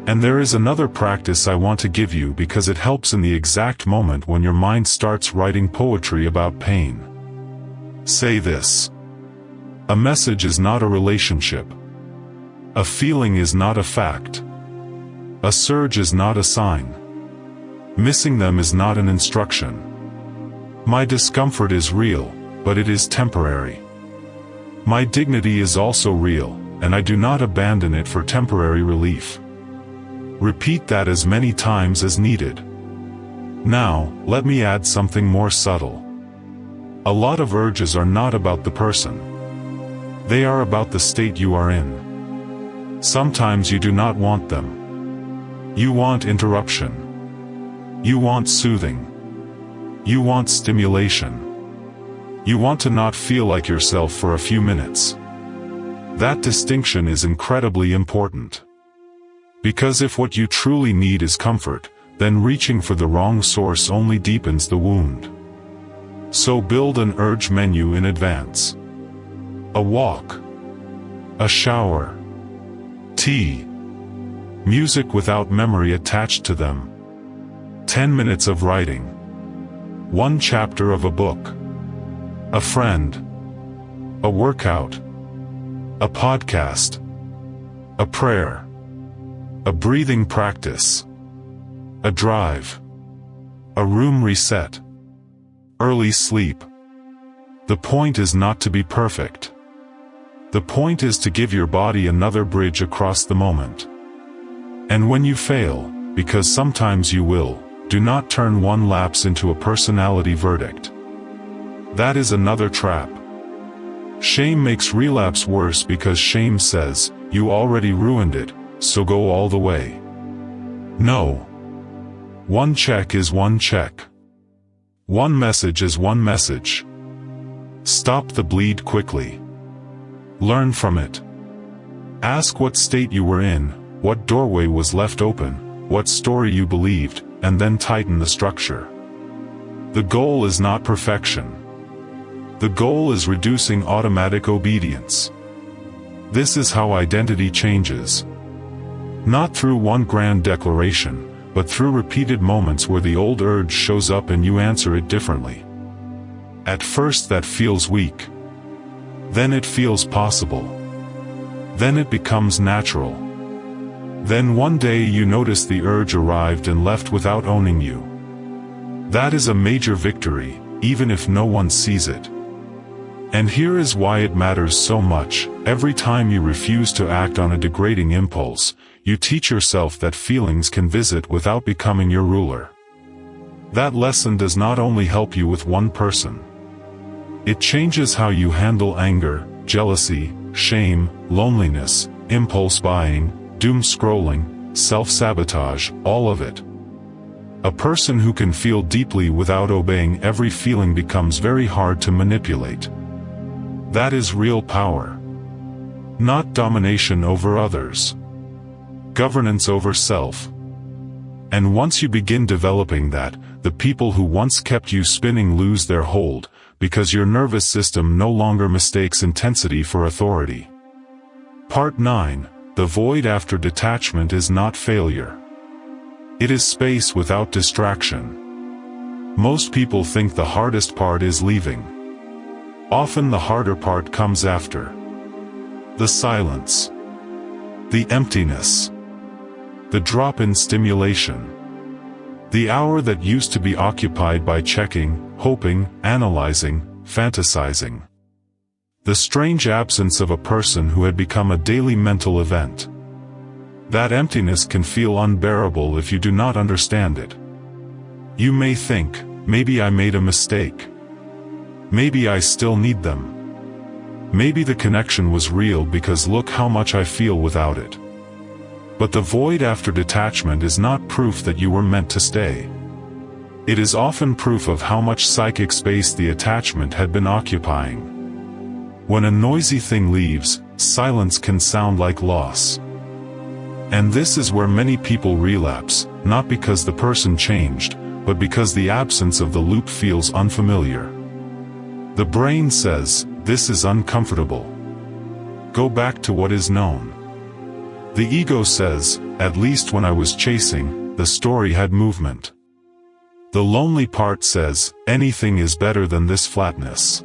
And there is another practice I want to give you because it helps in the exact moment when your mind starts writing poetry about pain. Say this. A message is not a relationship. A feeling is not a fact. A surge is not a sign. Missing them is not an instruction. My discomfort is real, but it is temporary. My dignity is also real, and I do not abandon it for temporary relief. Repeat that as many times as needed. Now, let me add something more subtle. A lot of urges are not about the person. They are about the state you are in. Sometimes you do not want them. You want interruption. You want soothing. You want stimulation. You want to not feel like yourself for a few minutes. That distinction is incredibly important. Because if what you truly need is comfort, then reaching for the wrong source only deepens the wound. So build an urge menu in advance. A walk. A shower. Tea. Music without memory attached to them. 10 minutes of writing. 1 chapter of a book. A friend. A workout. A podcast. A prayer. A breathing practice. A drive. A room reset. Early sleep. The point is not to be perfect. The point is to give your body another bridge across the moment. And when you fail, because sometimes you will, do not turn one lapse into a personality verdict. That is another trap. Shame makes relapse worse because shame says, you already ruined it, so go all the way. No. One check is one check. One message is one message. Stop the bleed quickly. Learn from it. Ask what state you were in, what doorway was left open, what story you believed, and then tighten the structure. The goal is not perfection. The goal is reducing automatic obedience. This is how identity changes. Not through one grand declaration, but through repeated moments where the old urge shows up and you answer it differently. At first that feels weak. Then it feels possible. Then it becomes natural. Then one day you notice the urge arrived and left without owning you. That is a major victory, even if no one sees it. And here is why it matters so much. Every time you refuse to act on a degrading impulse, you teach yourself that feelings can visit without becoming your ruler. That lesson does not only help you with one person. It changes how you handle anger, jealousy, shame, loneliness, impulse buying, doom scrolling, self-sabotage, all of it. A person who can feel deeply without obeying every feeling becomes very hard to manipulate. That is real power. Not domination over others. Governance over self. And once you begin developing that, the people who once kept you spinning lose their hold, because your nervous system no longer mistakes intensity for authority. Part 9. The void after detachment is not failure. It is space without distraction. Most people think the hardest part is leaving. Often the harder part comes after. The silence. The emptiness. The drop in stimulation. The hour that used to be occupied by checking, hoping, analyzing, fantasizing. The strange absence of a person who had become a daily mental event. That emptiness can feel unbearable if you do not understand it. You may think, maybe I made a mistake. Maybe I still need them. Maybe the connection was real because look how much I feel without it. But the void after detachment is not proof that you were meant to stay. It is often proof of how much psychic space the attachment had been occupying. When a noisy thing leaves, silence can sound like loss. And this is where many people relapse, not because the person changed, but because the absence of the loop feels unfamiliar. The brain says, this is uncomfortable. Go back to what is known. The ego says, at least when I was chasing, the story had movement. The lonely part says, anything is better than this flatness.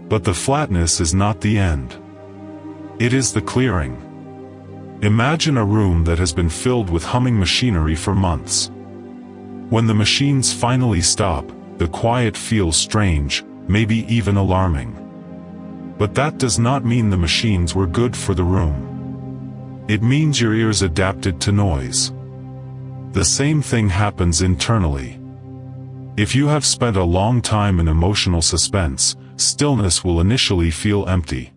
But the flatness is not the end. It is the clearing. Imagine a room that has been filled with humming machinery for months. When the machines finally stop, the quiet feels strange, maybe even alarming. But that does not mean the machines were good for the room. It means your ears adapted to noise. The same thing happens internally. If you have spent a long time in emotional suspense, stillness will initially feel empty.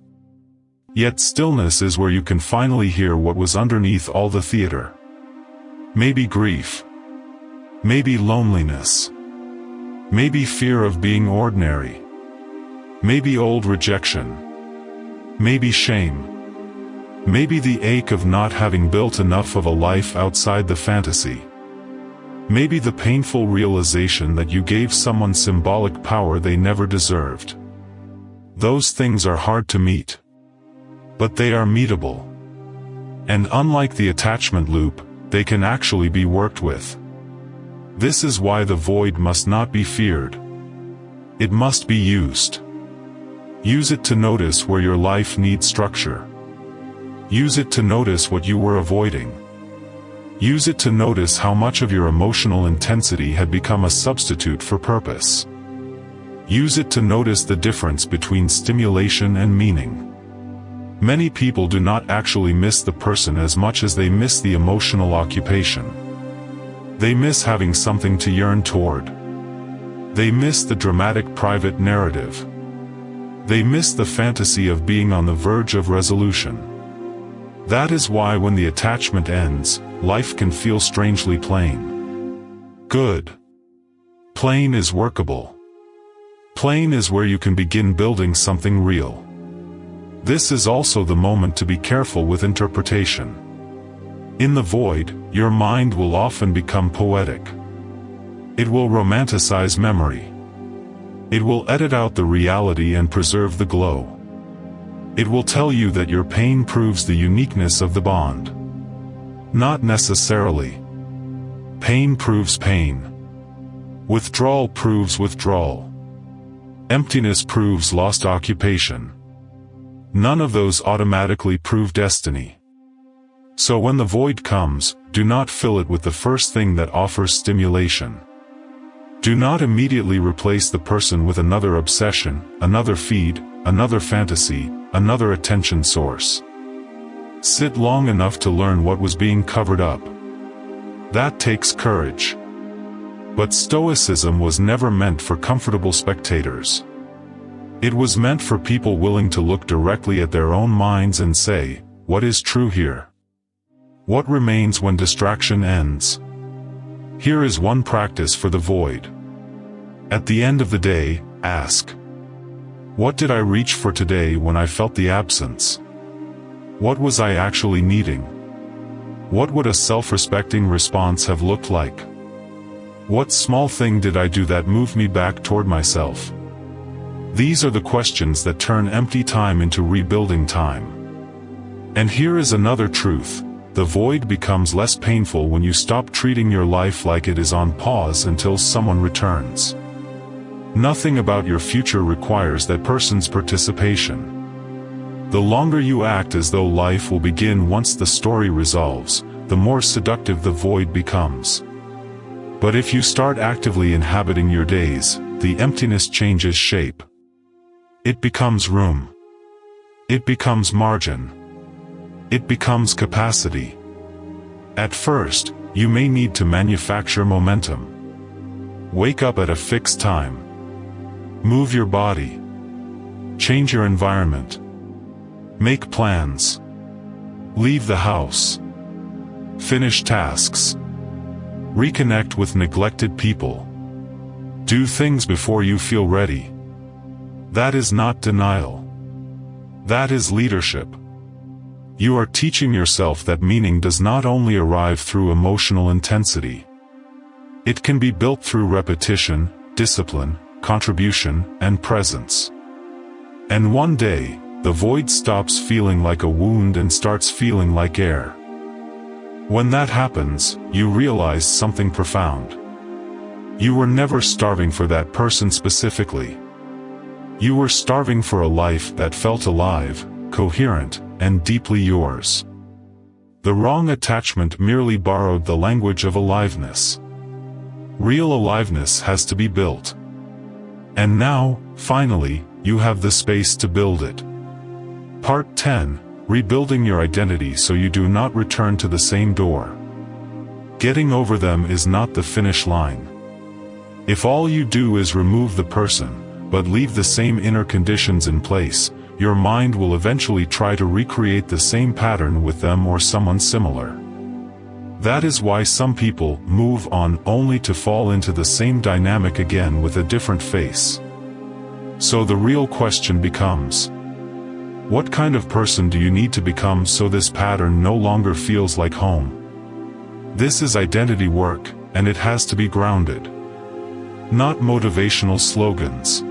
Yet stillness is where you can finally hear what was underneath all the theater. Maybe grief. Maybe loneliness. Maybe fear of being ordinary. Maybe old rejection. Maybe shame. Maybe the ache of not having built enough of a life outside the fantasy. Maybe the painful realization that you gave someone symbolic power they never deserved. Those things are hard to meet. But they are meetable. And unlike the attachment loop, they can actually be worked with. This is why the void must not be feared. It must be used. Use it to notice where your life needs structure. Use it to notice what you were avoiding. Use it to notice how much of your emotional intensity had become a substitute for purpose. Use it to notice the difference between stimulation and meaning. Many people do not actually miss the person as much as they miss the emotional occupation. They miss having something to yearn toward. They miss the dramatic private narrative. They miss the fantasy of being on the verge of resolution. That is why when the attachment ends, life can feel strangely plain. Good. Plain is workable. Plain is where you can begin building something real. This is also the moment to be careful with interpretation. In the void, your mind will often become poetic. It will romanticize memory. It will edit out the reality and preserve the glow. It will tell you that your pain proves the uniqueness of the bond. Not necessarily. Pain proves pain. Withdrawal proves withdrawal. Emptiness proves lost occupation. None of those automatically prove destiny. So when the void comes, do not fill it with the first thing that offers stimulation. Do not immediately replace the person with another obsession, another feed, another fantasy, another attention source. Sit long enough to learn what was being covered up. That takes courage. But Stoicism was never meant for comfortable spectators. It was meant for people willing to look directly at their own minds and say, what is true here? What remains when distraction ends? Here is one practice for the void. At the end of the day, ask, what did I reach for today when I felt the absence? What was I actually needing? What would a self-respecting response have looked like? What small thing did I do that moved me back toward myself? These are the questions that turn empty time into rebuilding time. And here is another truth: the void becomes less painful when you stop treating your life like it is on pause until someone returns. Nothing about your future requires that person's participation. The longer you act as though life will begin once the story resolves, the more seductive the void becomes. But if you start actively inhabiting your days, the emptiness changes shape. It becomes room. It becomes margin. It becomes capacity. At first, you may need to manufacture momentum. Wake up at a fixed time. Move your body. Change your environment. Make plans. Leave the house. Finish tasks. Reconnect with neglected people. Do things before you feel ready. That is not denial. That is leadership. You are teaching yourself that meaning does not only arrive through emotional intensity. It can be built through repetition, discipline, contribution, and presence. And one day, the void stops feeling like a wound and starts feeling like air. When that happens, you realize something profound. You were never starving for that person specifically. You were starving for a life that felt alive, coherent, and deeply yours. The wrong attachment merely borrowed the language of aliveness. Real aliveness has to be built. And now, finally, you have the space to build it. Part 10: Rebuilding your identity so you do not return to the same door. Getting over them is not the finish line. If all you do is remove the person, but leave the same inner conditions in place, your mind will eventually try to recreate the same pattern with them or someone similar. That is why some people move on only to fall into the same dynamic again with a different face. So the real question becomes, what kind of person do you need to become so this pattern no longer feels like home? This is identity work, and it has to be grounded. Not motivational slogans.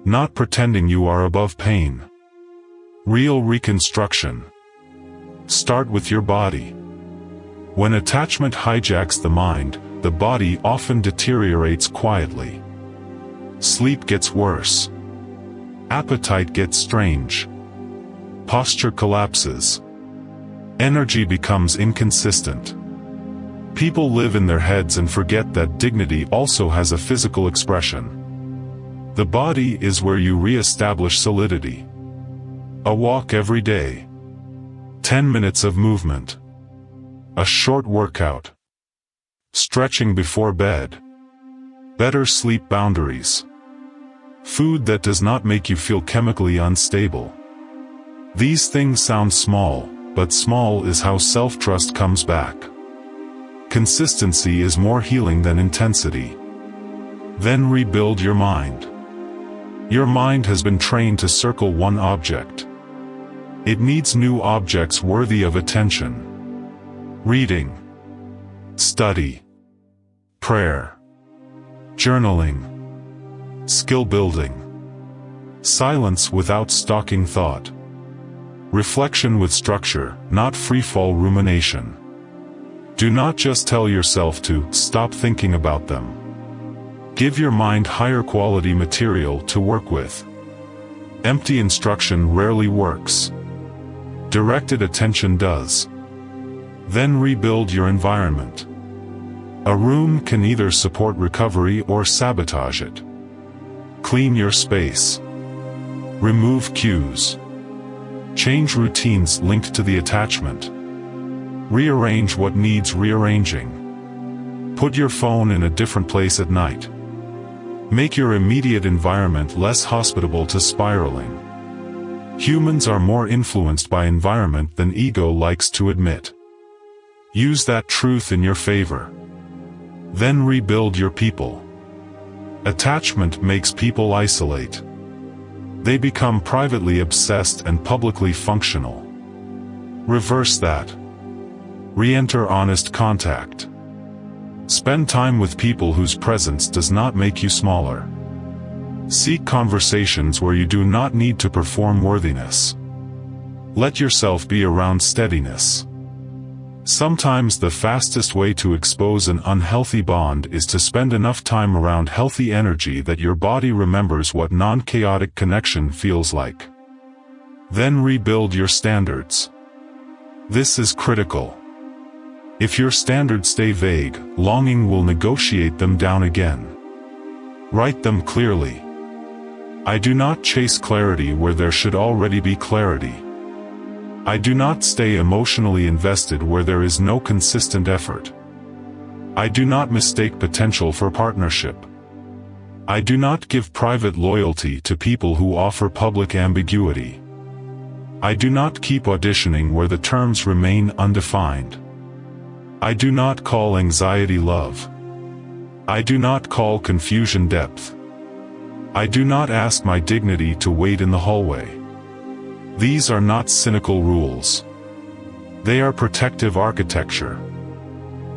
Not pretending you are above pain. Real reconstruction. Start with your body. When attachment hijacks the mind, the body often deteriorates quietly. Sleep gets worse. Appetite gets strange. Posture collapses. Energy becomes inconsistent. People live in their heads and forget that dignity also has a physical expression. The body is where you re-establish solidity. A walk every day. 10 minutes of movement. A short workout. Stretching before bed. Better sleep boundaries. Food that does not make you feel chemically unstable. These things sound small, but small is how self-trust comes back. Consistency is more healing than intensity. Then rebuild your mind. Your mind has been trained to circle one object. It needs new objects worthy of attention. Reading. Study. Prayer. Journaling. Skill building. Silence without stalking thought. Reflection with structure, not free-fall rumination. Do not just tell yourself to stop thinking about them. Give your mind higher quality material to work with. Empty instruction rarely works. Directed attention does. Then rebuild your environment. A room can either support recovery or sabotage it. Clean your space. Remove cues. Change routines linked to the attachment. Rearrange what needs rearranging. Put your phone in a different place at night. Make your immediate environment less hospitable to spiraling. Humans are more influenced by environment than ego likes to admit. Use that truth in your favor. Then rebuild your people. Attachment makes people isolate. They become privately obsessed and publicly functional. Reverse that. Re-enter honest contact. Spend time with people whose presence does not make you smaller. Seek conversations where you do not need to perform worthiness. Let yourself be around steadiness. Sometimes the fastest way to expose an unhealthy bond is to spend enough time around healthy energy that your body remembers what non-chaotic connection feels like. Then rebuild your standards. This is critical. If your standards stay vague, longing will negotiate them down again. Write them clearly. I do not chase clarity where there should already be clarity. I do not stay emotionally invested where there is no consistent effort. I do not mistake potential for partnership. I do not give private loyalty to people who offer public ambiguity. I do not keep auditioning where the terms remain undefined. I do not call anxiety love. I do not call confusion depth. I do not ask my dignity to wait in the hallway. These are not cynical rules. They are protective architecture.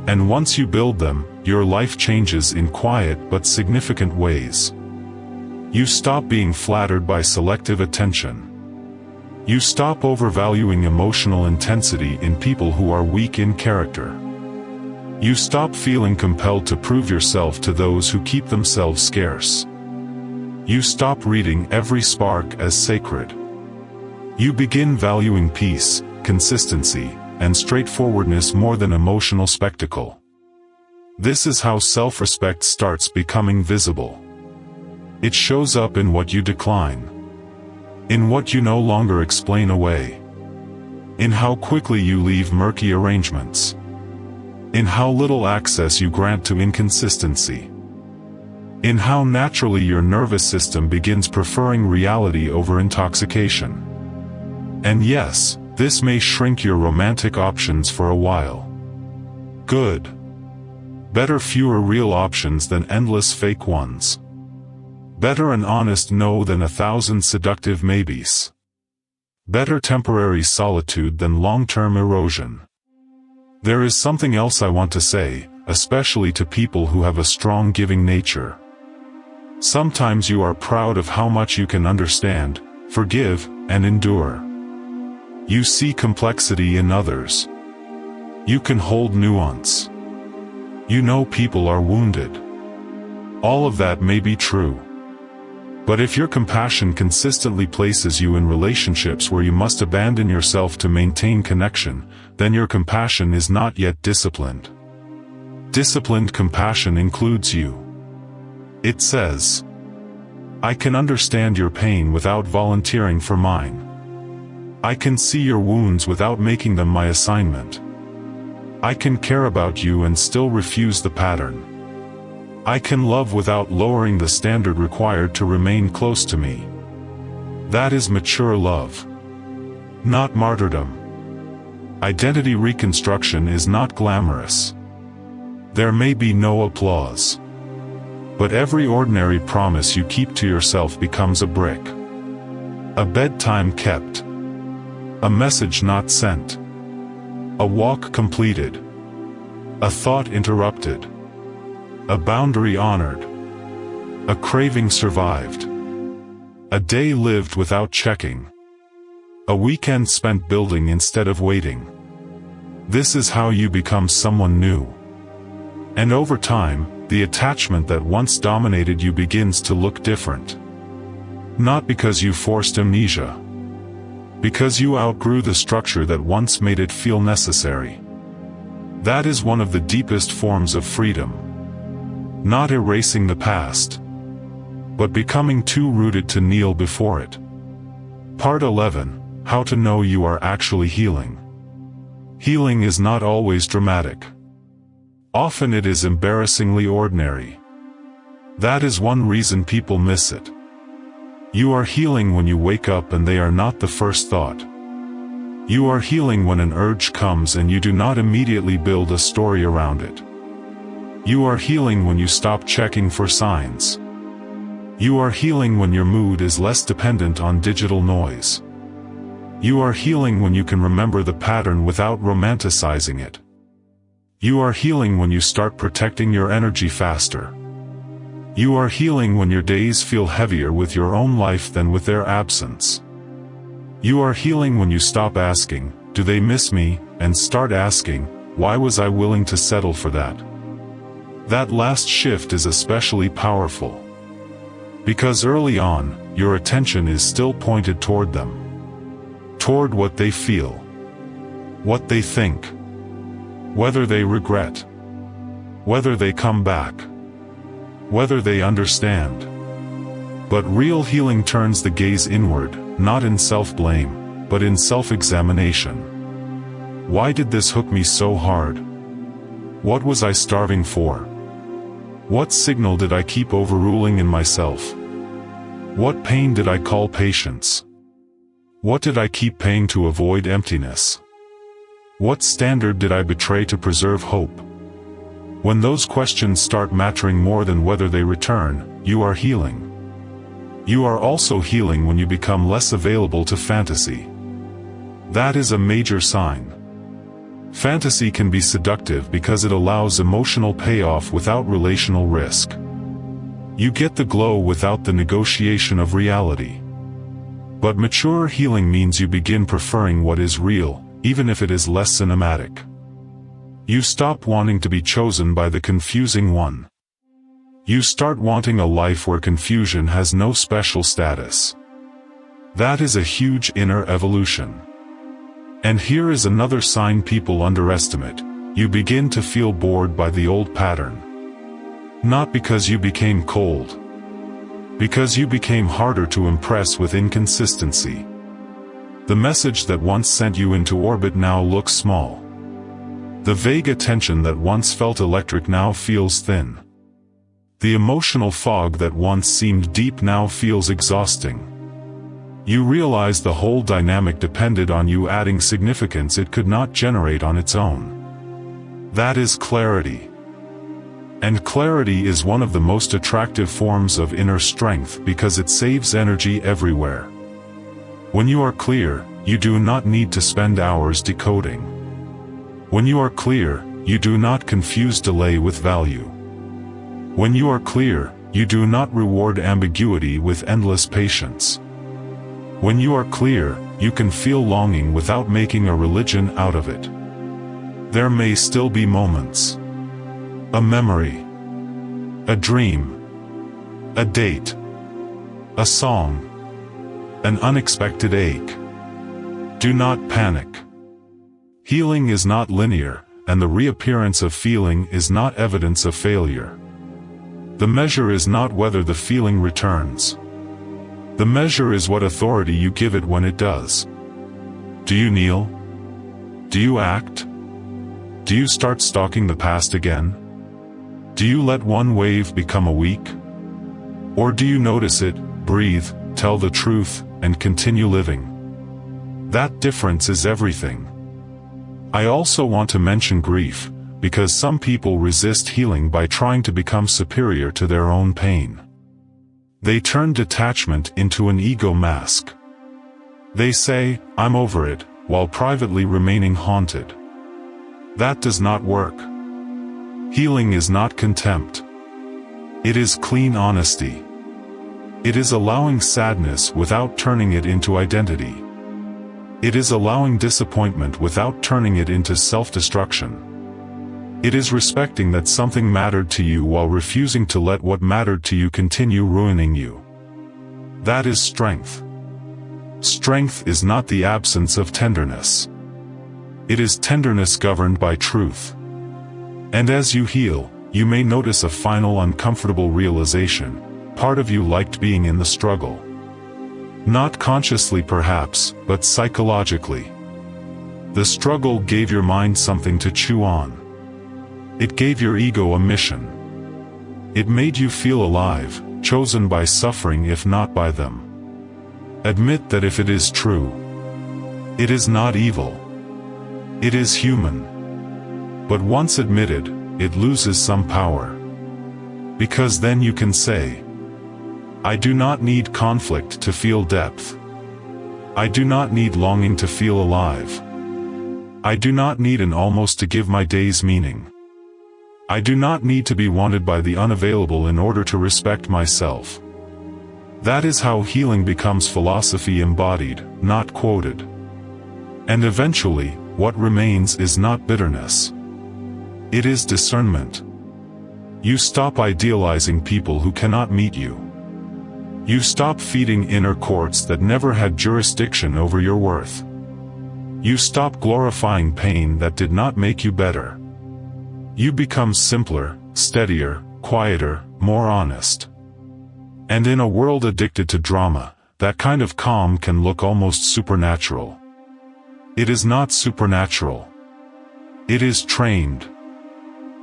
And once you build them, your life changes in quiet but significant ways. You stop being flattered by selective attention. You stop overvaluing emotional intensity in people who are weak in character. You stop feeling compelled to prove yourself to those who keep themselves scarce. You stop reading every spark as sacred. You begin valuing peace, consistency, and straightforwardness more than emotional spectacle. This is how self-respect starts becoming visible. It shows up in what you decline. In what you no longer explain away. In how quickly you leave murky arrangements. In how little access you grant to inconsistency. In how naturally your nervous system begins preferring reality over intoxication. And yes, this may shrink your romantic options for a while. Good. Better fewer real options than endless fake ones. Better an honest no than 1,000 seductive maybes. Better temporary solitude than long-term erosion. There is something else I want to say, especially to people who have a strong giving nature. Sometimes you are proud of how much you can understand, forgive, and endure. You see complexity in others. You can hold nuance. You know people are wounded. All of that may be true. But if your compassion consistently places you in relationships where you must abandon yourself to maintain connection, then your compassion is not yet disciplined. Disciplined compassion includes you. It says, I can understand your pain without volunteering for mine. I can see your wounds without making them my assignment. I can care about you and still refuse the pattern. I can love without lowering the standard required to remain close to me. That is mature love. Not martyrdom. Identity reconstruction is not glamorous. There may be no applause. But every ordinary promise you keep to yourself becomes a brick. A bedtime kept. A message not sent. A walk completed. A thought interrupted. A boundary honored. A craving survived. A day lived without checking. A weekend spent building instead of waiting. This is how you become someone new. And over time, the attachment that once dominated you begins to look different. Not because you forced amnesia. Because you outgrew the structure that once made it feel necessary. That is one of the deepest forms of freedom. Not erasing the past, but becoming too rooted to kneel before it. Part 11, How to Know You Are Actually Healing. Healing is not always dramatic. Often it is embarrassingly ordinary. That is one reason people miss it. You are healing when you wake up and they are not the first thought. You are healing when an urge comes and you do not immediately build a story around it. You are healing when you stop checking for signs. You are healing when your mood is less dependent on digital noise. You are healing when you can remember the pattern without romanticizing it. You are healing when you start protecting your energy faster. You are healing when your days feel heavier with your own life than with their absence. You are healing when you stop asking, "Do they miss me?" and start asking, "Why was I willing to settle for that?" That last shift is especially powerful. Because early on, your attention is still pointed toward them. Toward what they feel. What they think. Whether they regret. Whether they come back. Whether they understand. But real healing turns the gaze inward, not in self-blame, but in self-examination. Why did this hook me so hard? What was I starving for? What signal did I keep overruling in myself? What pain did I call patience? What did I keep paying to avoid emptiness? What standard did I betray to preserve hope? When those questions start mattering more than whether they return, you are healing. You are also healing when you become less available to fantasy. That is a major sign. Fantasy can be seductive because it allows emotional payoff without relational risk. You get the glow without the negotiation of reality. But mature healing means you begin preferring what is real, even if it is less cinematic. You stop wanting to be chosen by the confusing one. You start wanting a life where confusion has no special status. That is a huge inner evolution. And here is another sign people underestimate. You begin to feel bored by the old pattern. Not because you became cold. Because you became harder to impress with inconsistency. The message that once sent you into orbit now looks small. The vague attention that once felt electric now feels thin. The emotional fog that once seemed deep now feels exhausting. You realize the whole dynamic depended on you adding significance it could not generate on its own. That is clarity. And clarity is one of the most attractive forms of inner strength because it saves energy everywhere. When you are clear, you do not need to spend hours decoding. When you are clear, you do not confuse delay with value. When you are clear, you do not reward ambiguity with endless patience. When you are clear, you can feel longing without making a religion out of it. There may still be moments. A memory. A dream. A date. A song. An unexpected ache. Do not panic. Healing is not linear, and the reappearance of feeling is not evidence of failure. The measure is not whether the feeling returns. The measure is what authority you give it when it does. Do you kneel? Do you act? Do you start stalking the past again? Do you let one wave become a week? Or do you notice it, breathe, tell the truth, and continue living? That difference is everything. I also want to mention grief, because some people resist healing by trying to become superior to their own pain. They turn detachment into an ego mask. They say, "I'm over it," while privately remaining haunted. That does not work. Healing is not contempt. It is clean honesty. It is allowing sadness without turning it into identity. It is allowing disappointment without turning it into self-destruction. It is respecting that something mattered to you while refusing to let what mattered to you continue ruining you. That is strength. Strength is not the absence of tenderness. It is tenderness governed by truth. And as you heal, you may notice a final uncomfortable realization. Part of you liked being in the struggle. Not consciously perhaps, but psychologically. The struggle gave your mind something to chew on. It gave your ego a mission. It made you feel alive, chosen by suffering if not by them. Admit that if it is true. It is not evil. It is human. But once admitted, it loses some power. Because then you can say, I do not need conflict to feel depth. I do not need longing to feel alive. I do not need an almost to give my days meaning. I do not need to be wanted by the unavailable in order to respect myself. That is how healing becomes philosophy embodied, not quoted. And eventually, what remains is not bitterness. It is discernment. You stop idealizing people who cannot meet you. You stop feeding inner courts that never had jurisdiction over your worth. You stop glorifying pain that did not make you better. You become simpler, steadier, quieter, more honest. And in a world addicted to drama, that kind of calm can look almost supernatural. It is not supernatural. It is trained.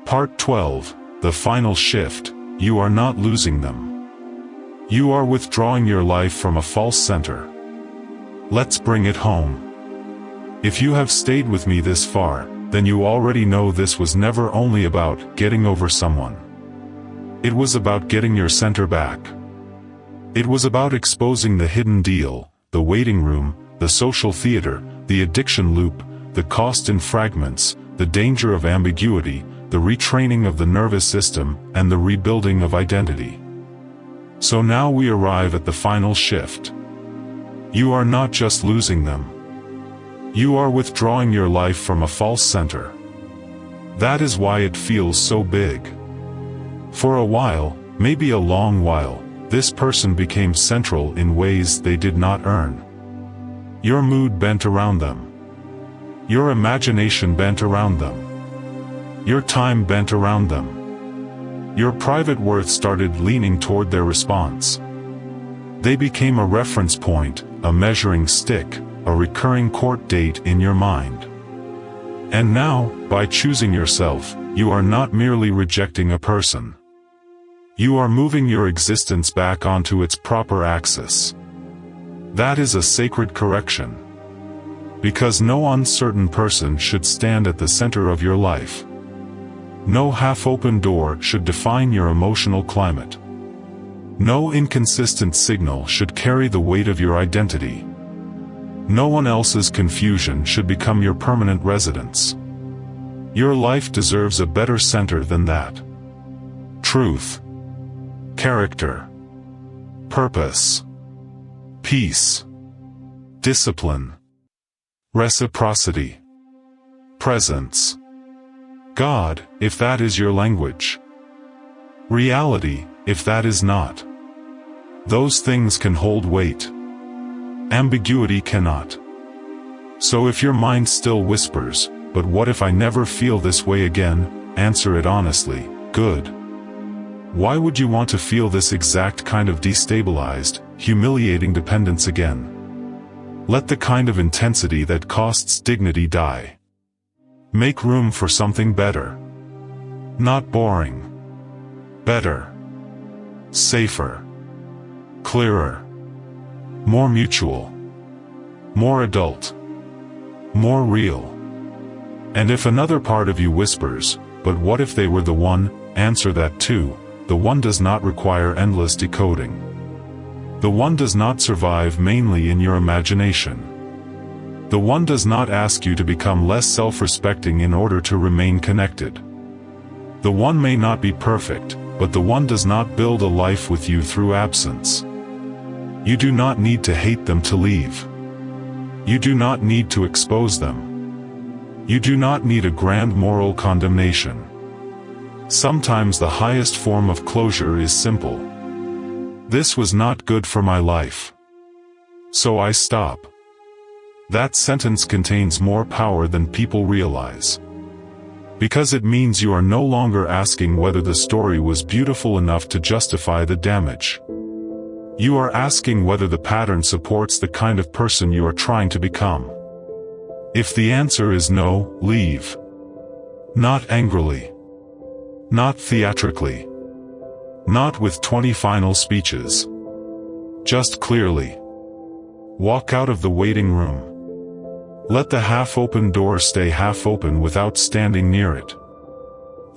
Part 12, the final shift. You are not losing them. You are withdrawing your life from a false center. Let's bring it home. If you have stayed with me this far, then you already know this was never only about getting over someone. It was about getting your center back. It was about exposing the hidden deal, the waiting room, the social theater, the addiction loop, the cost in fragments, the danger of ambiguity, the retraining of the nervous system, and the rebuilding of identity. So now we arrive at the final shift. You are not just losing them. You are withdrawing your life from a false center. That is why it feels so big. For a while, maybe a long while, this person became central in ways they did not earn. Your mood bent around them. Your imagination bent around them. Your time bent around them. Your private worth started leaning toward their response. They became a reference point, a measuring stick, a recurring court date in your mind. And now, by choosing yourself, you are not merely rejecting a person. You are moving your existence back onto its proper axis. That is a sacred correction. Because no uncertain person should stand at the center of your life. No half-open door should define your emotional climate. No inconsistent signal should carry the weight of your identity. No one else's confusion should become your permanent residence. Your life deserves a better center than that. Truth. Character. Purpose. Peace. Discipline. Reciprocity. Presence. God, if that is your language. Reality, if that is not. Those things can hold weight. Ambiguity cannot. So if your mind still whispers, but what if I never feel this way again, answer it honestly, good. Why would you want to feel this exact kind of destabilized, humiliating dependence again? Let the kind of intensity that costs dignity die. Make room for something better. Not boring. Better. Safer. Clearer. More mutual. More adult. More real. And if another part of you whispers, but what if they were the one, answer that too. The one does not require endless decoding. The one does not survive mainly in your imagination. The one does not ask you to become less self-respecting in order to remain connected. The one may not be perfect, but the one does not build a life with you through absence. You do not need to hate them to leave. You do not need to expose them. You do not need a grand moral condemnation. Sometimes the highest form of closure is simple. This was not good for my life. So I stop. That sentence contains more power than people realize. Because it means you are no longer asking whether the story was beautiful enough to justify the damage. You are asking whether the pattern supports the kind of person you are trying to become. If the answer is no, leave. Not angrily. Not theatrically. Not with 20 final speeches. Just clearly. Walk out of the waiting room. Let the half-open door stay half-open without standing near it.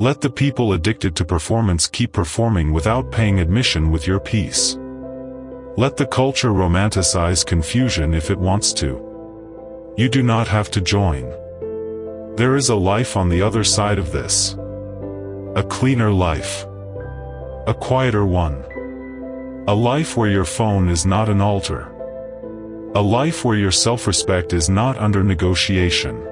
Let the people addicted to performance keep performing without paying admission with your peace. Let the culture romanticize confusion if it wants to. You do not have to join. There is a life on the other side of this. A cleaner life. A quieter one. A life where your phone is not an altar. A life where your self-respect is not under negotiation.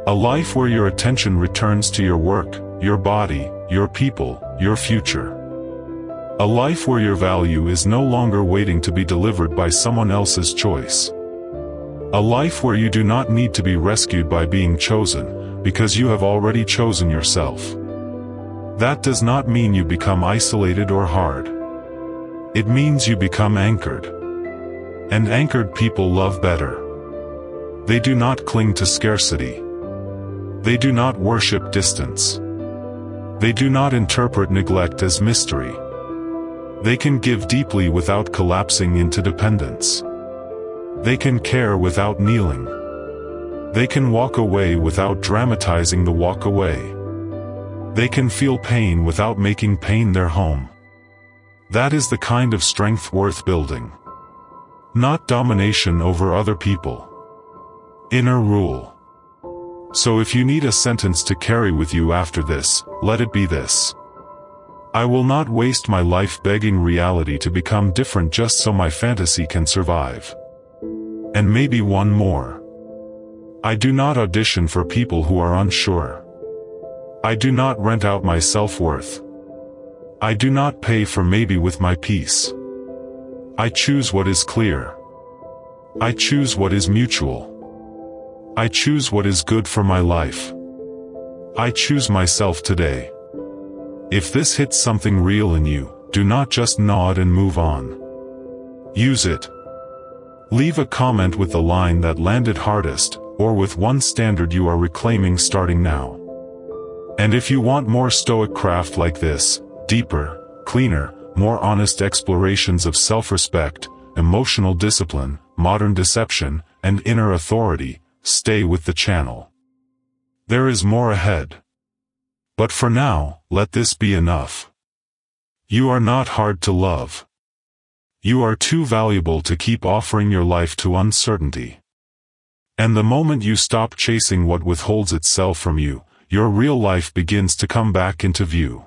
A life where your attention returns to your work, your body, your people, your future. A life where your value is no longer waiting to be delivered by someone else's choice. A life where you do not need to be rescued by being chosen, because you have already chosen yourself. That does not mean you become isolated or hard. It means you become anchored. And anchored people love better. They do not cling to scarcity. They do not worship distance. They do not interpret neglect as mystery. They can give deeply without collapsing into dependence. They can care without kneeling. They can walk away without dramatizing the walk away. They can feel pain without making pain their home. That is the kind of strength worth building. Not domination over other people. Inner rule. So if you need a sentence to carry with you after this, let it be this. I will not waste my life begging reality to become different just so my fantasy can survive. And maybe one more. I do not audition for people who are unsure. I do not rent out my self-worth. I do not pay for maybe with my peace. I choose what is clear. I choose what is mutual. I choose what is good for my life. I choose myself today. If this hits something real in you, do not just nod and move on. Use it. Leave a comment with the line that landed hardest, or with one standard you are reclaiming starting now. And if you want more StoicCraft like this, deeper, cleaner, more honest explorations of self-respect, emotional discipline, modern deception, and inner authority, stay with the channel. There is more ahead. But for now, let this be enough. You are not hard to love. You are too valuable to keep offering your life to uncertainty. And the moment you stop chasing what withholds itself from you, your real life begins to come back into view.